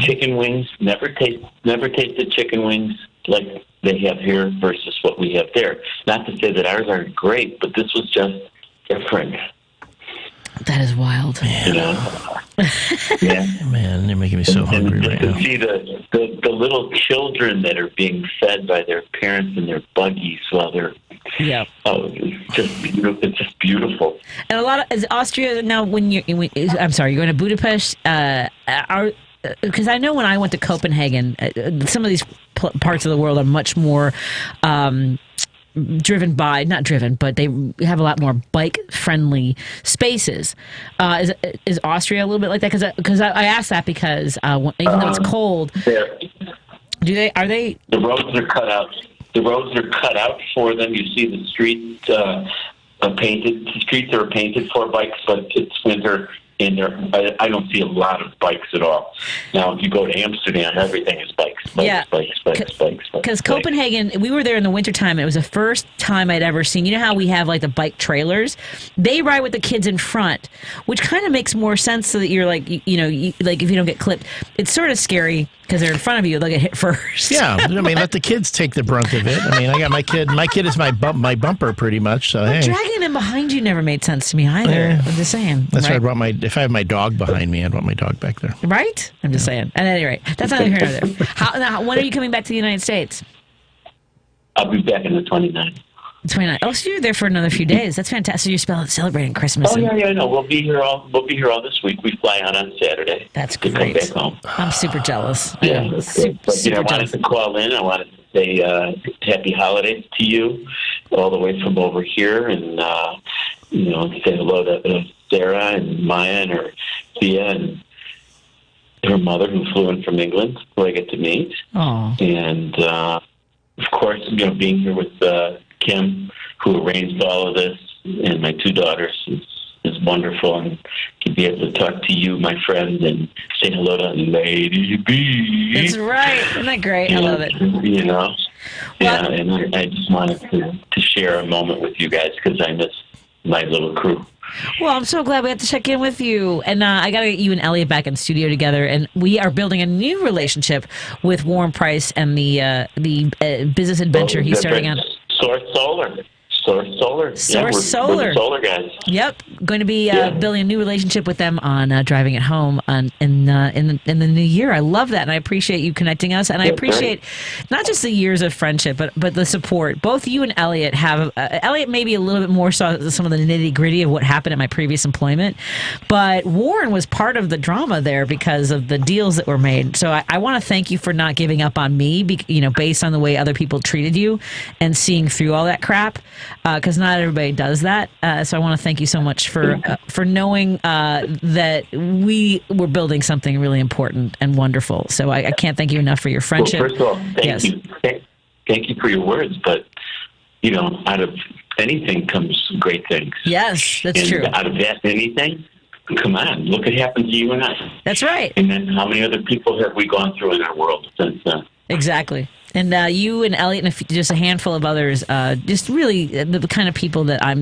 Chicken wings, never tasted chicken wings like they have here versus what we have there. Not to say that ours aren't great, but this was just different. That is wild. Man. Yeah. Man, they're making me so hungry right now. To see the little children that are being fed by their parents in their buggies while they're Yeah. Oh, it's just beautiful. It's just beautiful. And a lot of is Austria now. I'm sorry, you're going to Budapest. Because I know when I went to Copenhagen, some of these parts of the world are much more not driven, but they have a lot more bike-friendly spaces. Is Austria a little bit like that? Because I asked that because even though it's cold, are they? The roads are cut out. The roads are cut out for them. You see the streets painted. The streets are painted for bikes, but it's winter. In there, I don't see a lot of bikes at all. Now, if you go to Amsterdam, everything is bikes. Because Copenhagen, we were there in the wintertime, and it was the first time I'd ever seen, you know how we have like the bike trailers? They ride with the kids in front, which kind of makes more sense so that you're like, like if you don't get clipped. It's sort of scary because they're in front of you, they'll get hit first. Yeah, I mean, let the kids take the brunt of it. I mean, I got my kid. My kid is my bumper pretty much. So hey, dragging him behind you never made sense to me either. I'm just saying. That's why I brought if I have my dog behind me, I'd want my dog back there. Right? I'm just saying. At any rate, that's neither here nor there. When are you coming back to the United States? I'll be back in the 29th. 29th. Oh, so you're there for another few days. That's fantastic. So you're celebrating Christmas. Oh yeah, no. We'll be here all this week. We fly out on Saturday. That's great. To come back home. I'm super jealous. Yeah, I wanted to call in. I wanted to say happy holidays to you, all the way from over here, and say hello to Sarah and Maya and her Thea and her mother, who flew in from England, who I get to meet. Oh. And of course, being here with Kim, who arranged all of this, and my two daughters is wonderful, and to be able to talk to you, my friend, and say hello to Lady B. That's right. Isn't that great? I love it. And I just wanted to share a moment with you guys because I miss my little crew. Well, I'm so glad we had to check in with you. And I got to get you and Elliott back in studio together. And we are building a new relationship with Warren Price and the business adventure he's starting on. Source Solar. We're the solar guys. Yep, going to be building a new relationship with them on Driving It Home in the new year. I love that, and I appreciate you connecting us, and I appreciate not just the years of friendship, but the support. Both you and Elliott have Elliott maybe a little bit more saw some of the nitty gritty of what happened at my previous employment, but Warren was part of the drama there because of the deals that were made. So I want to thank you for not giving up on me, based on the way other people treated you and seeing through all that crap. Because not everybody does that. So I want to thank you so much for knowing that we were building something really important and wonderful. So I can't thank you enough for your friendship. Well, first of all, thank you. Thank you for your words. But, out of anything comes great things. Yes, that's true. Out of that anything, come on, look what happened to you and I. That's right. And then how many other people have we gone through in our world since then? Exactly. And you and Elliott and just a handful of others, just really the kind of people that I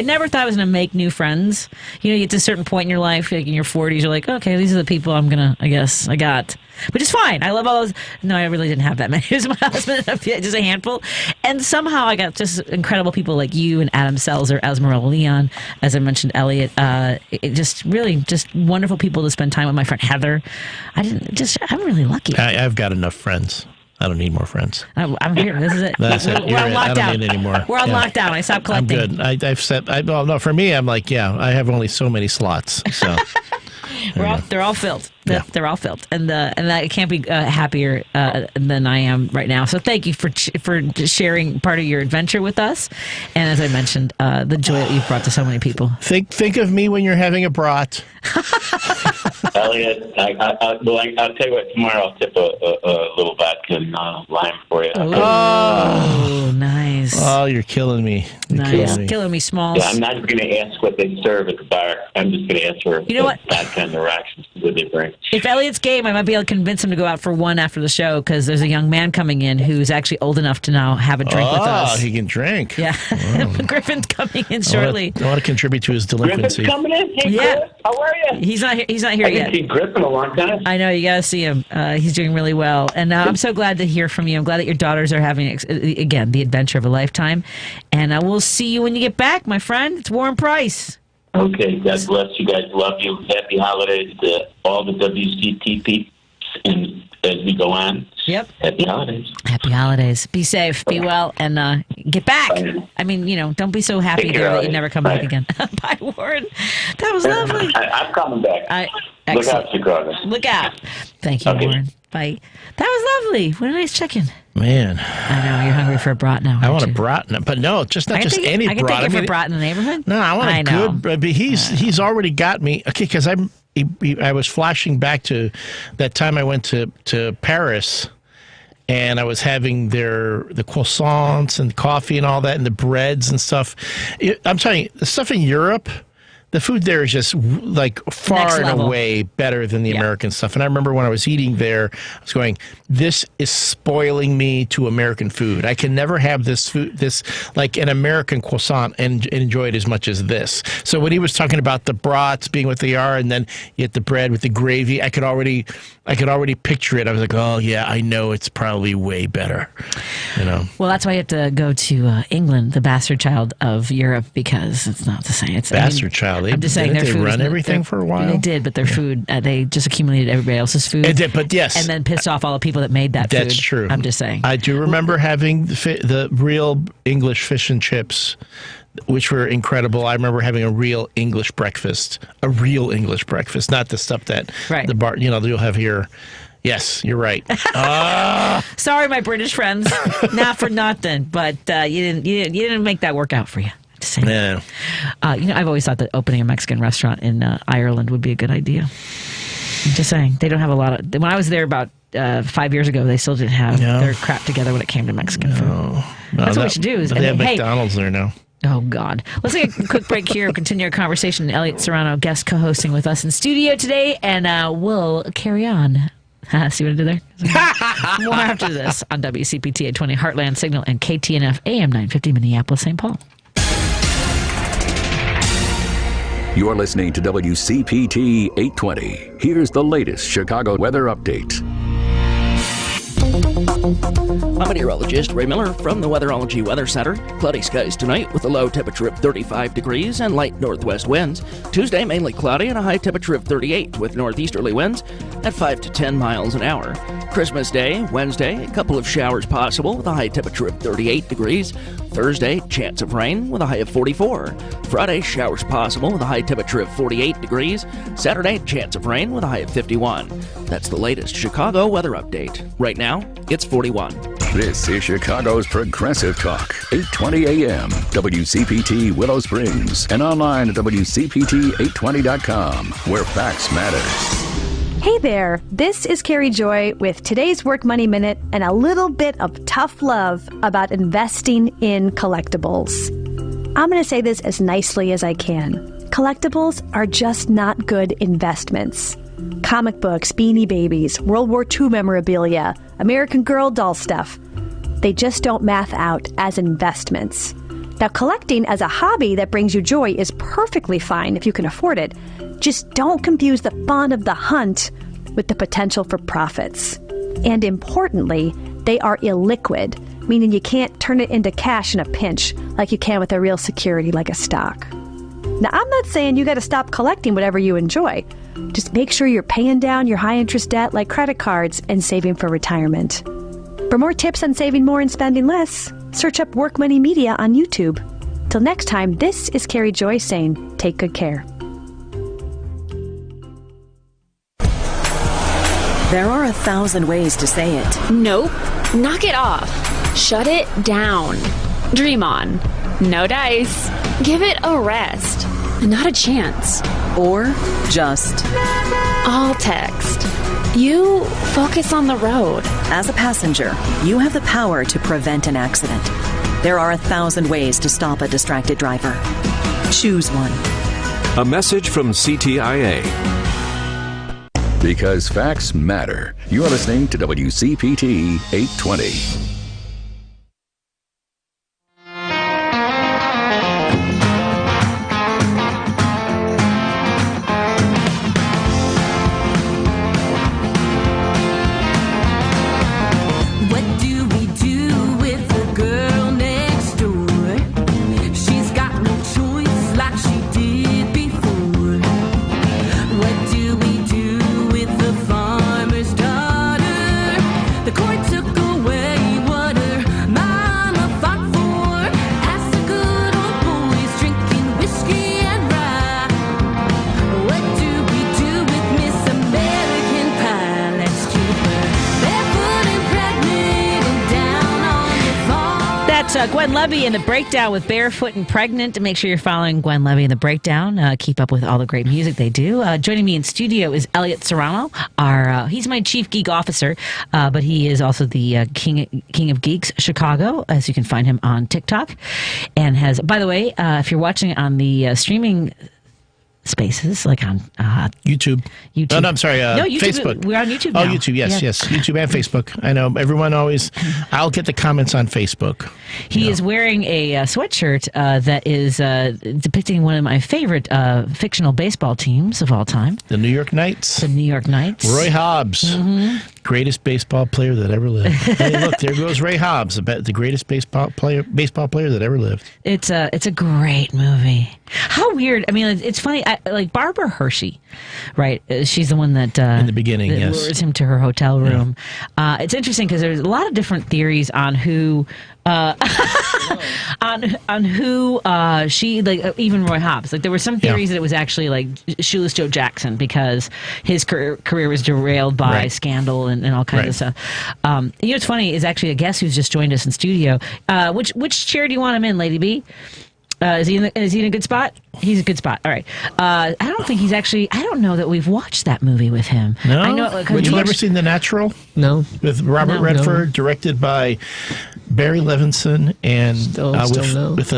never thought I was going to make new friends. You get to a certain point in your life, like in your 40s, you're like, okay, these are the people I got. Which is fine. I love all those. No, I really didn't have that many. It was my husband, just a handful. And somehow I got just incredible people like you and Adam Selzer, Esmeralda Leon, as I mentioned, Elliott. Just wonderful people to spend time with. My friend Heather. I'm really lucky. I've got enough friends. I don't need more friends. I'm here. This is it. That's it. We're on lockdown. I don't need any more. We're on lockdown. I stopped collecting. I'm good. I've said. No, for me, I'm like, I have only so many slots. So they're all filled. Yeah. They're all filled, and I can't be happier than I am right now. So thank you for sharing part of your adventure with us, and as I mentioned, the joy that you've brought to so many people. Think of me when you're having a brat. Elliott, I'll tell you what. Tomorrow I'll tip a little vodka and lime for you. Oh, nice. Oh, you're killing me. Killing me, Smalls. Yeah, I'm not going to ask what they serve at the bar. I'm just going to ask for vodka and the rocks that they bring. If Elliott's game, I might be able to convince him to go out for one after the show because there's a young man coming in who's actually old enough to now have a drink with us. Oh, he can drink. Yeah. Griffin's coming in shortly. I want to contribute to his delinquency. Griffin's coming in? Hey, Griff, how are you? He's not here yet. I haven't seen Griff in a long time. I know. You got to see him. He's doing really well. And I'm so glad to hear from you. I'm glad that your daughters are having, again, the adventure of a lifetime. And we'll see you when you get back, my friend. It's Warren Price. Okay, God bless you guys. Love you. Happy holidays to all the WCTP and as we go on. Yep. Happy holidays. Happy holidays. Be safe, be well, and get back. I mean, don't be so happy there that you never come back again. Bye, Warren. That was lovely. I'm coming back. Look out, Chicago. Look out. Thank you, Warren. Bye. That was lovely. What a nice check-in. Man. I know. You're hungry for a brat now. I want a brat, but no, not just any brat. I can take it for a brat in the neighborhood. No, I want a good. But he's already got me. Okay, because I was flashing back to that time I went to Paris, and I was having the croissants and coffee and all that, and the breads and stuff. I'm telling you, the stuff in Europe. The food there is just like far and away better than the American stuff. And I remember when I was eating there, I was going, this is spoiling me to American food. I can never have this food, like an American croissant and enjoy it as much as this. So when he was talking about the brats being what they are, and then you get the bread with the gravy, I could already picture it. I was like, oh yeah, I know it's probably way better. Well, that's why you have to go to England, the bastard child of Europe, because it's not the same. It's bastard child. I'm just saying, their food run everything for a while. They did, but their food, they just accumulated everybody else's food. It did, but yes, and then pissed off all the people that made that food. That's true. I'm just saying. I do remember having the real English fish and chips, which were incredible. I remember having a real English breakfast, not the stuff that the bar, you'll have here. Yes, you're right. Sorry, my British friends, not for nothing, but you didn't make that work out for you. No. I've always thought that opening a Mexican restaurant in Ireland would be a good idea. I'm just saying, they don't have a lot of. When I was there about 5 years ago, they still didn't have their crap together when it came to Mexican food. That's what we should do. They have McDonald's there now. Oh, God. Let's take a quick break here. We'll continue our conversation. Elliott Serano, guest co-hosting with us in studio today, and we'll carry on. See what I did there? More after this on WCPT 820 Heartland Signal and KTNF AM 950 Minneapolis, St. Paul. You're listening to WCPT 820. Here's the latest Chicago weather update. I'm meteorologist Ray Miller from the Weatherology Weather Center. Cloudy skies tonight with a low temperature of 35 degrees and light northwest winds. Tuesday, mainly cloudy and a high temperature of 38 with northeasterly winds at 5 to 10 miles an hour. Christmas Day, Wednesday, a couple of showers possible with a high temperature of 38 degrees. Thursday, chance of rain with a high of 44. Friday, showers possible with a high temperature of 48 degrees. Saturday, chance of rain with a high of 51. That's the latest Chicago weather update. Right now, it's 41. This is Chicago's Progressive Talk, 820 AM, WCPT Willow Springs, and online at WCPT820.com, where facts matter. Hey there, this is Carrie Joy with today's Work Money Minute and a little bit of tough love about investing in collectibles. I'm going to say this as nicely as I can. Collectibles are just not good investments. Comic books, Beanie Babies, World War II memorabilia, American Girl doll stuff. They just don't math out as investments. Now, collecting as a hobby that brings you joy is perfectly fine if you can afford it. Just don't confuse the fun of the hunt with the potential for profits. And importantly, they are illiquid, meaning you can't turn it into cash in a pinch like you can with a real security like a stock. Now, I'm not saying you got to stop collecting whatever you enjoy. Just make sure you're paying down your high-interest debt like credit cards and saving for retirement. For more tips on saving more and spending less, search up Work Money Media on YouTube. Till next time, this is Carrie Joy saying, take good care. There are 1,000 ways to say it. Nope. Knock it off. Shut it down. Dream on. No dice. Give it a rest. Not a chance. Or just all text. You focus on the road. As a passenger, you have the power to prevent an accident. There are 1,000 ways to stop a distracted driver. Choose one. A message from CTIA. Because facts matter. You're listening to WCPT 820. What do we do with the farmer's daughter? about Gwen Levy and the Breakdown with Barefoot and Pregnant. Make sure you're following Gwen Levy and the Breakdown. Keep up with all the great music they do. Joining me in studio is Elliott Serano. He's my chief geek officer, but he is also the King of Geeks Chicago, as you can find him on TikTok. And has, by the way, if you're watching on the streaming spaces, like on YouTube. Oh, no, I'm sorry. No, YouTube, Facebook. We're on YouTube now. Oh, YouTube. Yes. YouTube and Facebook. I know everyone always. I'll get the comments on Facebook. He is wearing a sweatshirt that is depicting one of my favorite fictional baseball teams of all time. The New York Knights. The New York Knights. Roy Hobbs. Greatest baseball player that ever lived. Hey, look, there goes Ray Hobbs, the greatest baseball player that ever lived. It's a great movie. How weird! I mean, it's funny. Like Barbara Hershey, right? She's the one that in the beginning, that yes, lures him to her hotel room. Yeah. It's interesting because there's a lot of different theories on who. On who she, like, even Roy Hobbs, like there were some theories that it was actually like Shoeless Joe Jackson because his career was derailed by scandal and all kinds of stuff. You know what's funny is actually a guest who's just joined us in studio. Which chair do you want him in, Lady B? Is he in a good spot? He's a good spot. All right. I don't think he's actually. I don't know that we've watched that movie with him. No. I know. You've never seen The Natural? No. With Robert Redford, directed by Barry Levinson, and with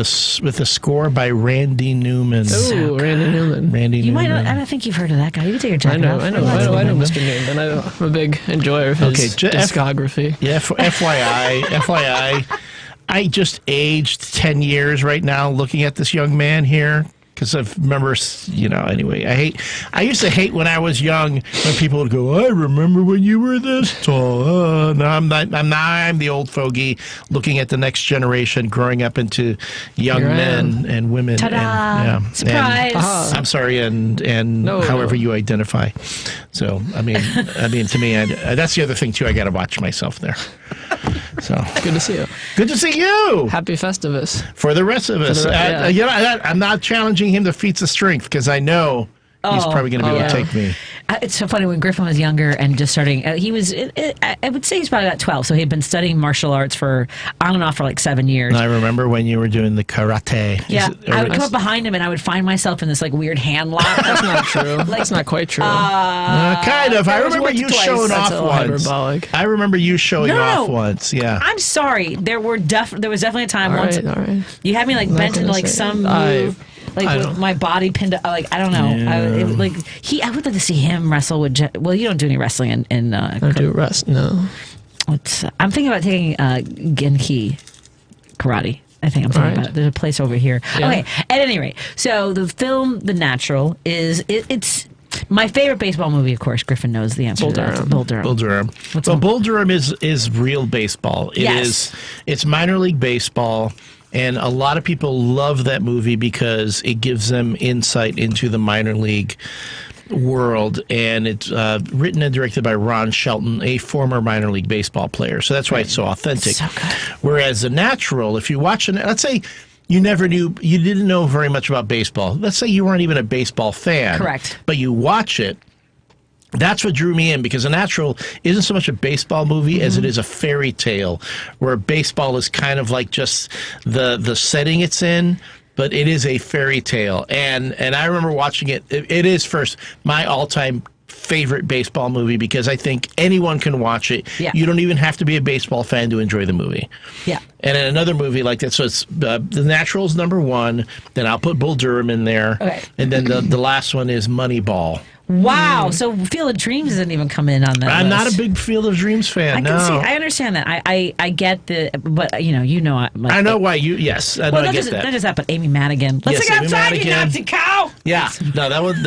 a score by Randy Newman. Oh, Randy Newman. You might not. I don't think you've heard of that guy. You can take your jacket off. I know Mr. Newman. I'm a big enjoyer of his discography. Yeah. FYI. I just aged 10 years right now looking at this young man here because I remember, anyway, I used to hate when I was young when people would go, I remember when you were this tall. No, I'm the old fogey looking at the next generation growing up into young men and women. Ta-da! Surprise! I'm sorry, and however you identify. So, I mean, to me, that's the other thing too. I got to watch myself there. So good to see you. Good to see you. Happy Festivus for the rest of us. I'm not challenging him to feats of strength because I know he's probably going to be able to take me. It's so funny when Griffin was younger and just starting. He was. I would say he's probably about 12. So he had been studying martial arts for on and off for like 7 years. And I rember when you were doing the karate. Yeah, I would come up behind him and I would find myself in this like weird hand lock. That's not true. That's not quite true. Kind of. I remember you showing off once. Hyperbolic. I remember you showing off once. Yeah. I'm sorry. There was definitely a time all once. All right. You had me like bent into like some move. Like with my body pinned up, like I don't know. Yeah. I would like to see him wrestle with. Well, you don't do any wrestling in. I don't do no. I'm thinking about taking Genki karate. I think I'm thinking about it. There's a place over here. Yeah. Okay. At any rate, so the film The Natural is it's my favorite baseball movie. Of course, Griffin knows the answer. Bull Durham. Bull Durham is real baseball. It's minor league baseball. And a lot of people love that movie because it gives them insight into the minor league world. And it's written and directed by Ron Shelton, a former minor league baseball player. So that's why it's so authentic. So good. Whereas The Natural, if you watch it, let's say you didn't know very much about baseball. Let's say you weren't even a baseball fan. Correct. But you watch it. That's what drew me in because The Natural isn't so much a baseball movie as it is a fairy tale where baseball is kind of like just the setting it's in, but it is a fairy tale. And I remember watching it. It is first my all-time favorite baseball movie because I think anyone can watch it. Yeah. You don't even have to be a baseball fan to enjoy the movie. Yeah. And in another movie like that, so it's The Natural's number one, then I'll put Bull Durham in there. Okay. And then the last one is Moneyball. Wow, so Field of Dreams doesn't even come in on that I'm list. not a big Field of Dreams fan, I understand that. I get but you know. I know why you, yes, I get that. Not just that, but Amy Madigan. Let's go outside, you Nazi cow! Yeah, that one's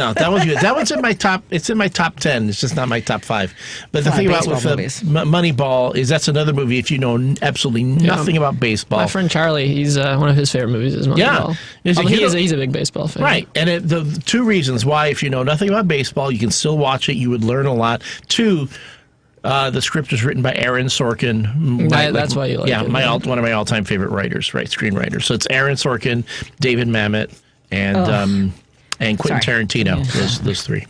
good. That one's in my top, it's in my top 10. It's just not my top 5. But the thing about with Moneyball is that's another movie if you know absolutely nothing about baseball. My friend Charlie, he's one of his favorite movies is Moneyball. Yeah. He's a big baseball fan. Right, and the 2 reasons why if you know nothing about baseball, you can still watch it. You would learn a lot. 2, the script was written by Aaron Sorkin. That's why you like it. Yeah, one of my all-time favorite writers, screenwriters. So it's Aaron Sorkin, David Mamet, and and Quentin Tarantino. Those three.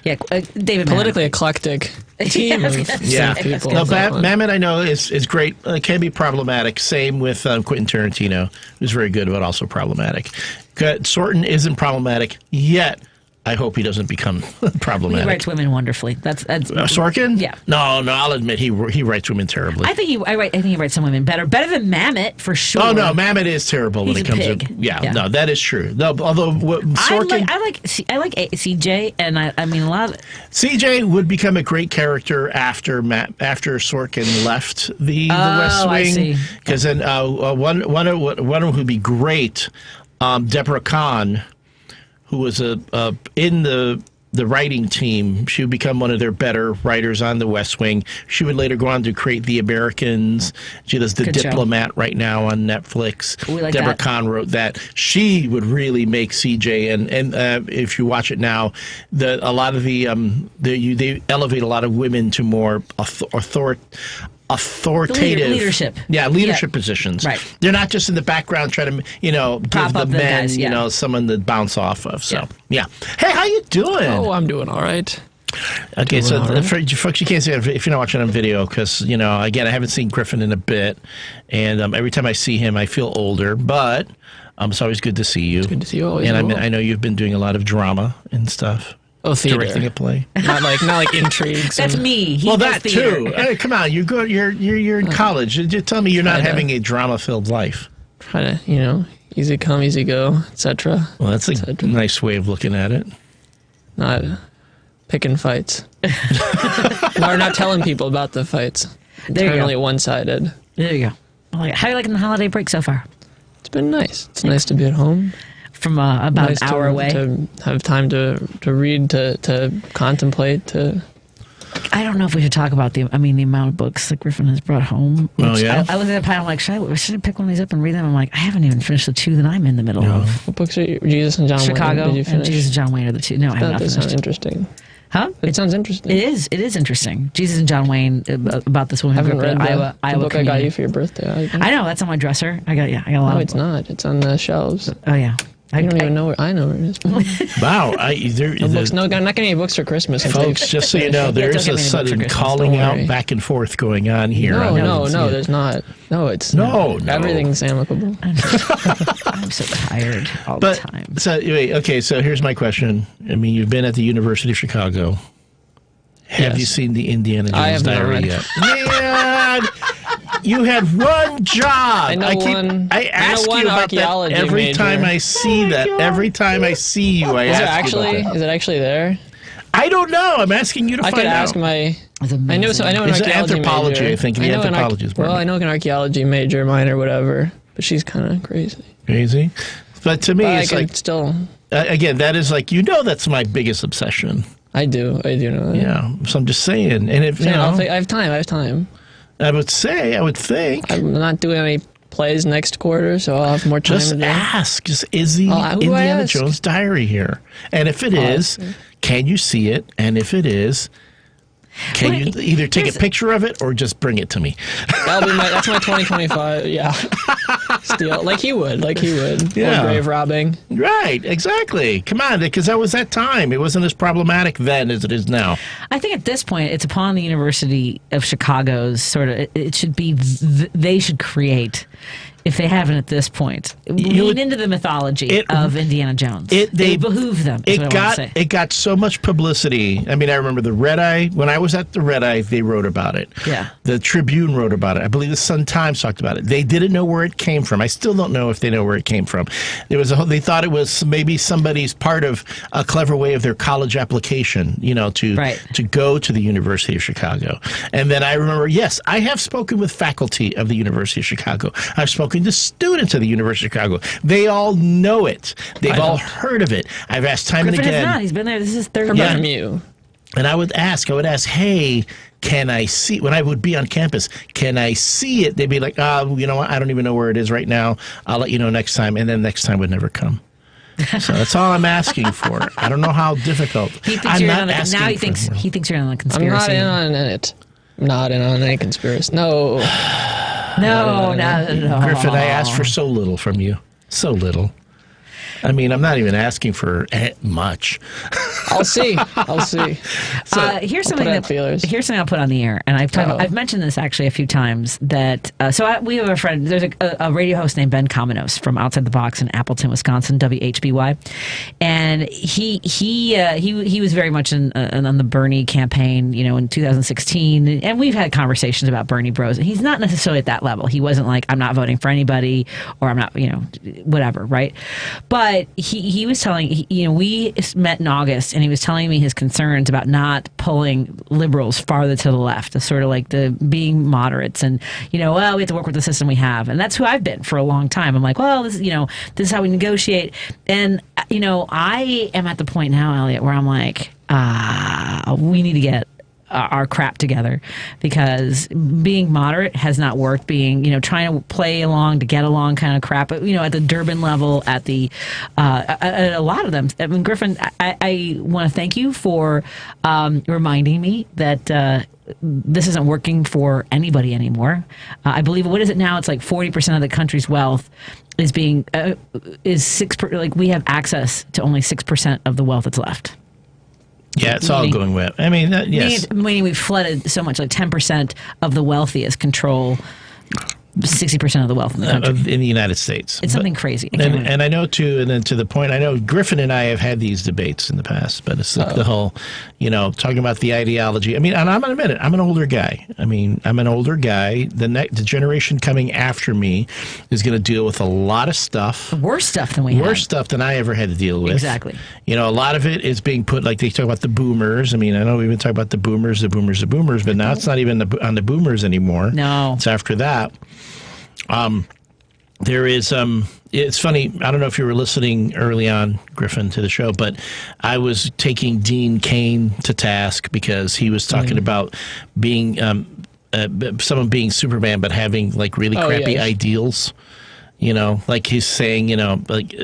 Yeah, David. Politically eclectic team of people. No, Mamet, I know, is great. It can be problematic. Same with Quentin Tarantino, who's very good, but also problematic. Sorkin isn't problematic yet. I hope he doesn't become problematic. He writes women wonderfully. That's Sorkin? Yeah. No, I'll admit he writes women terribly. I think he writes some women better than Mamet for sure. Oh no, Mamet is terrible when it comes to no, that is true. No, although Sorkin, I like CJ, and I mean a lot of CJ would become a great character after Sorkin left the West Wing, because then one who'd be great, Deborah Kahn, who was in the writing team. She would become one of their better writers on the West Wing. She would later go on to create The Americans. She does The Diplomat right now on Netflix. Deborah Kahn wrote that. She would really make CJ, and if you watch it now, they elevate a lot of women to more authoritative leadership. Leadership positions. Right. They're not just in the background trying to, give the men, guys, someone to bounce off of. So, yeah. Hey, how you doing? Oh, I'm doing all right. Okay, so for folks, you can't see it if you're not watching on video because, again, I haven't seen Griffin in a bit, and every time I see him, I feel older, but it's always good to see you. It's good to see you always. And I know you've been doing a lot of drama and stuff. Oh, theater. Directing a play. Not like intrigues. That's me. He that theater. Too. Hey, come on, you're in college. Just tell me you're not having a drama-filled life. Try to, easy come, easy go, etc. Well, that's a nice way of looking at it. Not picking fights. Or not telling people about the fights. Entirely one-sided. There you go. How are you liking the holiday break so far? It's been nice. It's nice to be at home. From about an hour away. To have time to read, to contemplate, I don't know if we should talk about the amount of books that Griffin has brought home. Oh, yeah? I looked at the pile, I'm like, should I pick one of these up and read them? I'm like, I haven't even finished the two that I'm in the middle of. What books are you? Jesus and John Wayne? Chicago Did you finish? And Jesus and John Wayne are the two. No, I have not finished. That sounds interesting. Huh? It sounds interesting. It is interesting. Jesus and John Wayne, about this woman who grew up in Iowa book community. I got you for your birthday. I know, that's on my dresser. I got a lot of No, it's not. It's on the shelves. Oh, yeah. I don't even know where I know where it is. Wow. I'm not getting any books for Christmas. Folks, just so you know, there is a sudden calling out back and forth going on here. No, there's not. No, it's no. Everything's amicable. I'm so tired all the time. So here's my question. You've been at the University of Chicago. Have you seen the Indiana Jones Diary yet? Man, you had one job. I know one. I ask you about that every time I see that. Every time I see you, I ask you about that. Is it actually there? I don't know. I'm asking you to find out. I could ask my. I know an anthropology major. I think. The anthropology is I know an archaeology major, mine or whatever, but she's kind of crazy. Crazy, but to me, it's like still. Again, that is like that's my biggest obsession. I do know that. Yeah, so I'm just saying. And if I have time. I would think. I'm not doing any plays next quarter, so I'll have more time. Just ask. Is the Indiana Jones Diary here? And if it is, can you see it? And if it is, can you either take a picture of it or just bring it to me? That's my 2025. Yeah, steal like he would. Yeah, or grave robbing. Right, exactly. Come on, because that was that time. It wasn't as problematic then as it is now. I think at this point, it's upon the University of Chicago's sort of. It should be. They should create. If they haven't at this point, lean into the mythology of Indiana Jones. They behoove them. It got so much publicity. I remember the Red Eye. When I was at the Red Eye, they wrote about it. Yeah. The Tribune wrote about it. I believe the Sun-Times talked about it. They didn't know where it came from. I still don't know if they know where it came from. They thought it was maybe somebody's part of a clever way of their college application, to go to the University of Chicago. And then I remember, yes, I have spoken with faculty of the University of Chicago. I've spoken to students of the University of Chicago. They all know it. They've all heard of it. I've asked time Griffin and again. Has not. He's been there. This is third year. From you. And I would ask, hey, can I see, when I would be on campus, can I see it? They'd be like, you know what? I don't even know where it is right now. I'll let you know next time. And then next time would never come. So that's all I'm asking for. I don't know how difficult. He thinks he thinks you're on the conspiracy. I'm not in on it. I'm not in on any conspiracy. No. No. Griffin, I asked for so little from you. So little. I mean, I'm not even asking for much. I'll see. So, here's something I'll put on the air, and I've mentioned this actually a few times. That we have a friend. There's a radio host named Ben Kamenos from Outside the Box in Appleton, Wisconsin, WHBY, and he was very much on the Bernie campaign, in 2016, and we've had conversations about Bernie Bros. He's not necessarily at that level. He wasn't like, I'm not voting for anybody, or I'm not, whatever, right? But he was telling, we met in August, and he was telling me his concerns about not pulling liberals farther to the left, the sort of like the being moderates, and we have to work with the system we have, and that's who I've been for a long time. I'm like, well, this is how we negotiate, and I am at the point now, Elliott, where I'm like, we need to get our crap together, because being moderate has not worked. Being, trying to play along to get along kind of crap, at the Durbin level, at the at a lot of them. I mean, Griffin, I want to thank you for reminding me that this isn't working for anybody anymore. I believe, what is it now? It's like 40% of the country's wealth is being is 6%. Like, we have access to only 6% of the wealth that's left. Yeah, it's all going well. I mean, yes. Meaning we've flooded so much, like 10% of the wealthiest control 60% of the wealth in the country. In the United States. It's something crazy. And I know, too, and then to the point, I know Griffin and I have had these debates in the past, but it's like the whole, talking about the ideology. I mean, and I'm going to admit it, I'm an older guy. I mean, I'm an older guy. The generation coming after me is going to deal with a lot of stuff. Worse stuff than we had. Worse stuff than I ever had to deal with. Exactly. A lot of it is being put, like they talk about the boomers. I mean, I know we've been talking about the boomers, but now it's not even on the boomers anymore. No. It's after that. There is, it's funny, I don't know if you were listening early on, Griffin, to the show, but I was taking Dean Cain to task because he was talking about being, someone being Superman, but having like really crappy ideals. Like he's saying, like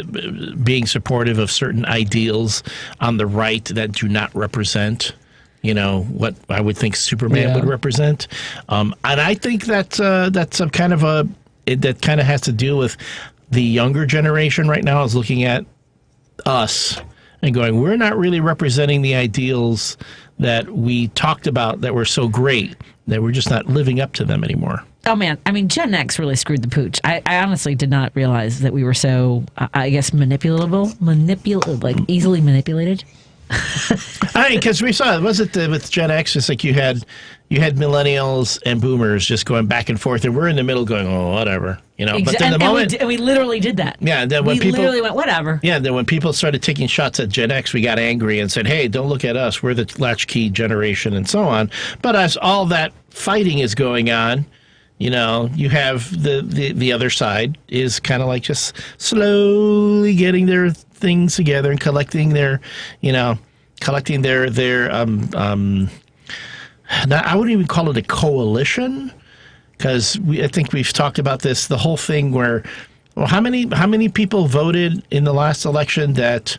being supportive of certain ideals on the right that do not represent what I would think Superman would represent. And I think that's a kind of that kind of has to do with the younger generation right now is looking at us and going, we're not really representing the ideals that we talked about that were so great, that we're just not living up to them anymore. Oh, man. I mean, Gen X really screwed the pooch. I honestly did not realize that we were so, I guess, like easily manipulated. I mean, because we saw it, was it with Gen X? It's like you had millennials and boomers just going back and forth, and we're in the middle going, oh, whatever, But then and we literally did that. Yeah, and then when we literally went, whatever. Yeah, then when people started taking shots at Gen X, we got angry and said, hey, don't look at us, we're the latchkey generation, and so on. But as all that fighting is going on, you have the other side is kind of like just slowly getting their things together and collecting their I wouldn't even call it a coalition, because I think we've talked about this, the whole thing where, well, how many people voted in the last election that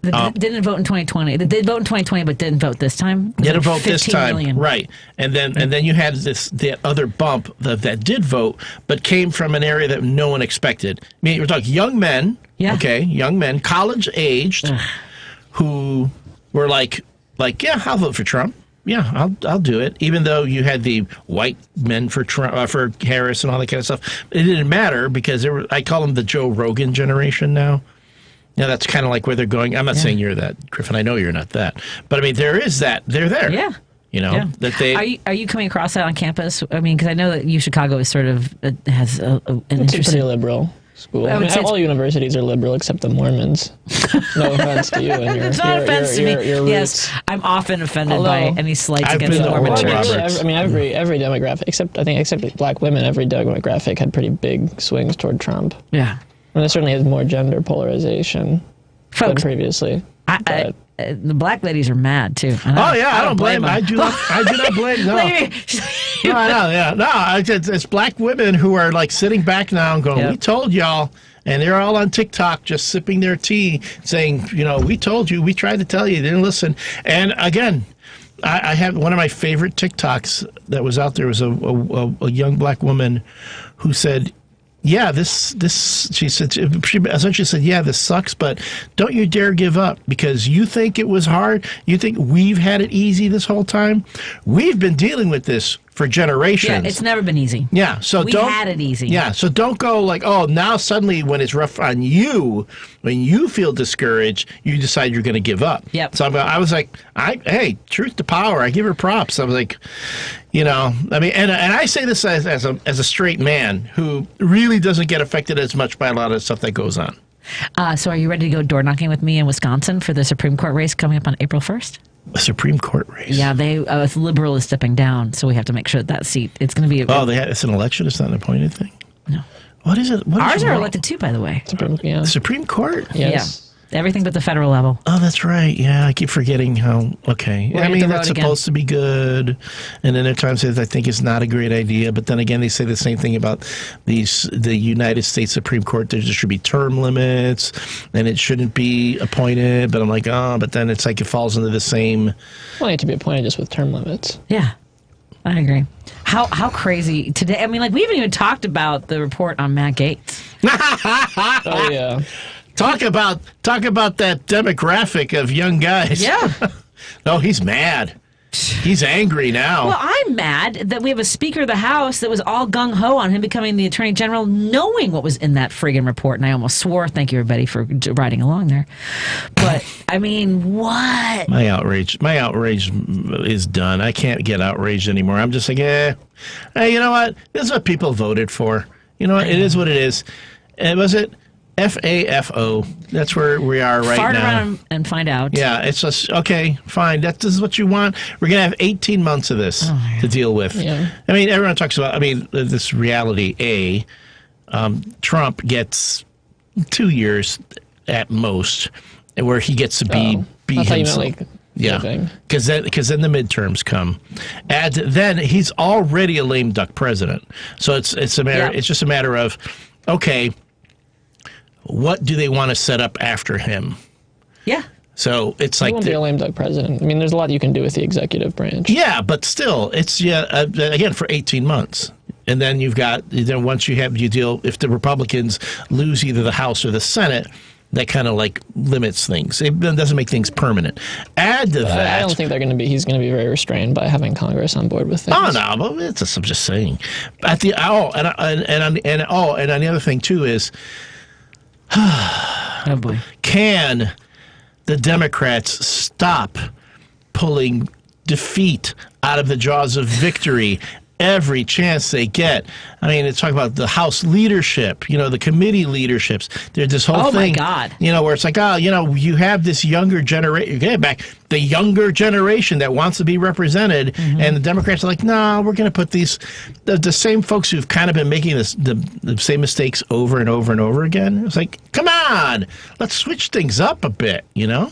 didn't vote in 2020. They did vote in 2020, but didn't vote this time. Didn't vote this time, million. Right? And then you had that other bump that did vote, but came from an area that no one expected. I mean, we're talking young men, young men, college aged, who were like, yeah, I'll vote for Trump. Yeah, I'll do it. Even though you had the white men for Trump, for Harris, and all that kind of stuff, it didn't matter because I call them the Joe Rogan generation now. That's kind of like where they're going. I'm not saying you're that, Griffin. I know you're not that. But, I mean, there is that. They're there. Yeah. That they... Are you coming across that on campus? I mean, because I know that Chicago is sort of has an it's a pretty liberal school. I mean, all universities are liberal except the Mormons. No offense to you. And it's not offense to me. Yes, I'm often offended by any slights against the Mormon Church. Every demographic, except black women, every demographic had pretty big swings toward Trump. Yeah. And it certainly has more gender polarization than previously. The black ladies are mad too. I don't blame them. I do not blame them. It's black women who are like sitting back now and going, we told y'all. And they're all on TikTok just sipping their tea saying, we told you, we tried to tell you, you didn't listen. And again, I have one of my favorite TikToks that was out there was a young black woman who said, yeah, she essentially said, yeah, this sucks, but don't you dare give up because you think it was hard. You think we've had it easy this whole time. We've been dealing with this for generations. Yeah, it's never been easy. Yeah, so we don't had it easy. Yeah, so don't go like, oh, now suddenly when it's rough on you, when you feel discouraged, you decide you're going to give up. Yep. So I was like, hey, truth to power. I give her props. I was like, and I say this as a straight man who really doesn't get affected as much by a lot of the stuff that goes on. So are you ready to go door knocking with me in Wisconsin for the Supreme Court race coming up on April 1st? A Supreme Court race. Yeah, liberal is stepping down, so we have to make sure that seat. It's going to be. It's an election. It's not an appointed thing. No. What is it? Ours are elected too, by the way. Supreme Court. Yes. Yeah. Everything but the federal level. Oh, that's right. Yeah, I keep forgetting how. Okay, I mean that's supposed to be good, and then at times I think it's not a great idea. But then again, they say the same thing about the United States Supreme Court. There should be term limits, and it shouldn't be appointed. But I'm like, but then it's like it falls into the same. Well, you have to be appointed just with term limits. Yeah, I agree. How crazy today? I mean, like we haven't even talked about the report on Matt Gaetz. Oh yeah. Talk about that demographic of young guys. Yeah. No, he's mad. He's angry now. Well, I'm mad that we have a Speaker of the House that was all gung-ho on him becoming the Attorney General, knowing what was in that friggin' report. And I almost swore. Thank you, everybody, for riding along there. But, I mean, what? My outrage is done. I can't get outraged anymore. I'm just like, hey, you know what? This is what people voted for. You know what? It is what it is. And was it? FAFO. That's where we are right Fart now. around and find out. Yeah, it's just, okay, fine. This is what you want. We're going to have 18 months of this to deal with. Yeah. I mean, everyone talks about, this reality, Trump gets 2 years at most where he gets to be himself. Yeah, because then the midterms come, and then he's already a lame duck president. So it's a matter. Yeah. It's just a matter of, okay, what do they want to set up after him? Yeah. So it's like he won't be a lame duck president. I mean, there's a lot you can do with the executive branch. Yeah, but still, it's again for 18 months, and then once you deal if the Republicans lose either the House or the Senate. That kind of like limits things. It doesn't make things permanent. Add to that, I don't think he's going to be very restrained by having Congress on board with things. Oh no, but I'm just saying. And the other thing too is, oh boy, can the Democrats stop pulling defeat out of the jaws of victory every chance they get? I mean, it's talking about the House leadership, the committee leaderships. There's this whole thing. Oh, my God. Where it's like, you have this younger generation. Get back the younger generation that wants to be represented, and the Democrats are like, no, we're going to put the same folks who've kind of been making the same mistakes over and over and over again. It's like, come on, let's switch things up a bit, Yeah,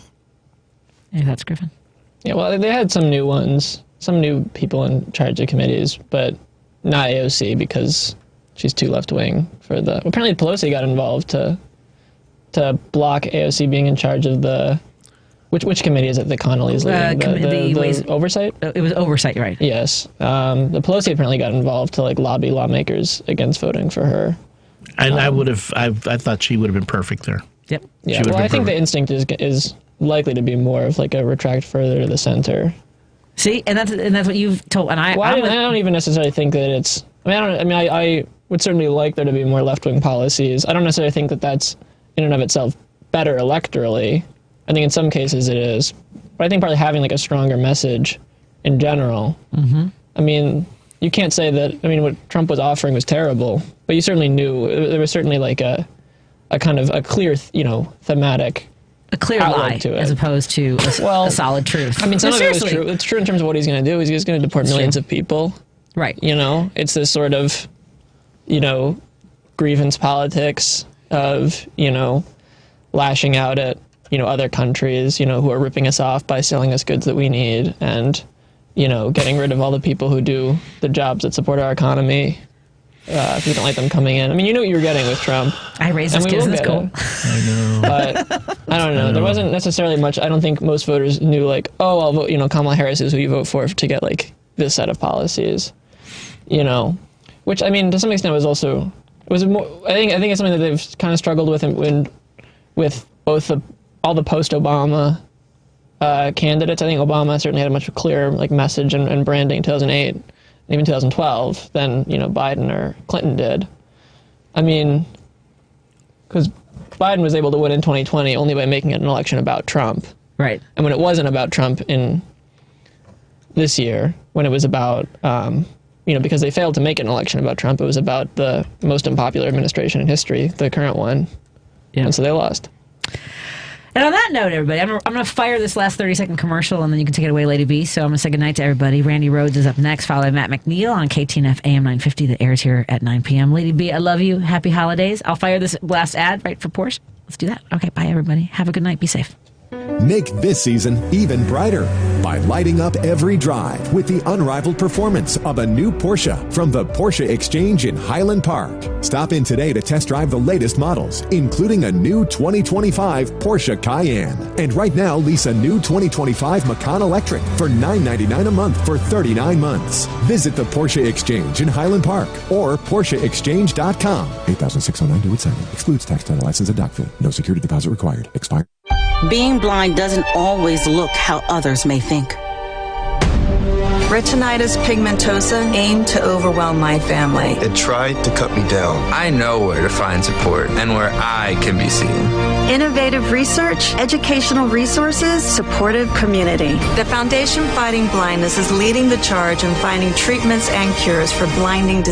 that's Griffin. Yeah, well, they had some new ones. Some new people in charge of committees, but not AOC because she's too left-wing for the... Apparently Pelosi got involved to block AOC being in charge of the... Which committee is it that Connolly's leading? The oversight? It was oversight, right. Yes. The Pelosi apparently got involved to lobby lawmakers against voting for her. And I thought she would have been perfect there. Yep. Yeah, well, I think the instinct is likely to be more of a retract further to the center. See, and that's what you've told. And I don't even necessarily think that it's. I would certainly like there to be more left-wing policies. I don't necessarily think that that's in and of itself better electorally. I think in some cases it is, but I think probably having a stronger message in general. Mm-hmm. I mean, you can't say that. I mean, what Trump was offering was terrible, but you certainly knew there was certainly a kind of a clear, thematic. A clear lie, to it. as opposed to a solid truth. I mean, some of it was true. It's true in terms of what he's going to do. He's going to deport millions of people. Right. It's this sort of, grievance politics of, lashing out at, other countries, who are ripping us off by selling us goods that we need and, getting rid of all the people who do the jobs that support our economy. If you don't like them coming in. I mean, you knew what you were getting with Trump. I raised his kids in school. I know. But I don't know. There wasn't necessarily much. I don't think most voters knew I'll vote, Kamala Harris is who you vote for to get this set of policies, which I mean, to some extent was also was more. I think it's something that they've kind of struggled with with both all the post-Obama candidates. I think Obama certainly had a much clearer message and branding in 2008, and even 2012 than Biden or Clinton did. I mean, because Biden was able to win in 2020 only by making it an election about Trump. Right. And when it wasn't about Trump in this year, when it was about, because they failed to make an election about Trump, it was about the most unpopular administration in history, the current one. Yeah. And so they lost. And on that note, everybody, I'm going to fire this last 30-second commercial, and then you can take it away, Lady B. So I'm going to say goodnight to everybody. Randy Rhodes is up next, followed by Matt McNeil on KTNF AM 950 that airs here at 9 p.m. Lady B, I love you. Happy holidays. I'll fire this last ad right for Porsche. Let's do that. Okay, bye, everybody. Have a good night. Be safe. Make this season even brighter by lighting up every drive with the unrivaled performance of a new Porsche from the Porsche Exchange in Highland Park. Stop in today to test drive the latest models, including a new 2025 Porsche Cayenne. And right now, lease a new 2025 Macan Electric for $999 a month for 39 months. Visit the Porsche Exchange in Highland Park or PorscheExchange.com. 8,609 due at signing. Excludes tax, title, license, and dock fee. No security deposit required. Expired. Being blind doesn't always look how others may think. Retinitis pigmentosa aimed to overwhelm my family. It tried to cut me down. I know where to find support and where I can be seen. Innovative research, educational resources, supportive community. The Foundation Fighting Blindness is leading the charge in finding treatments and cures for blinding disease.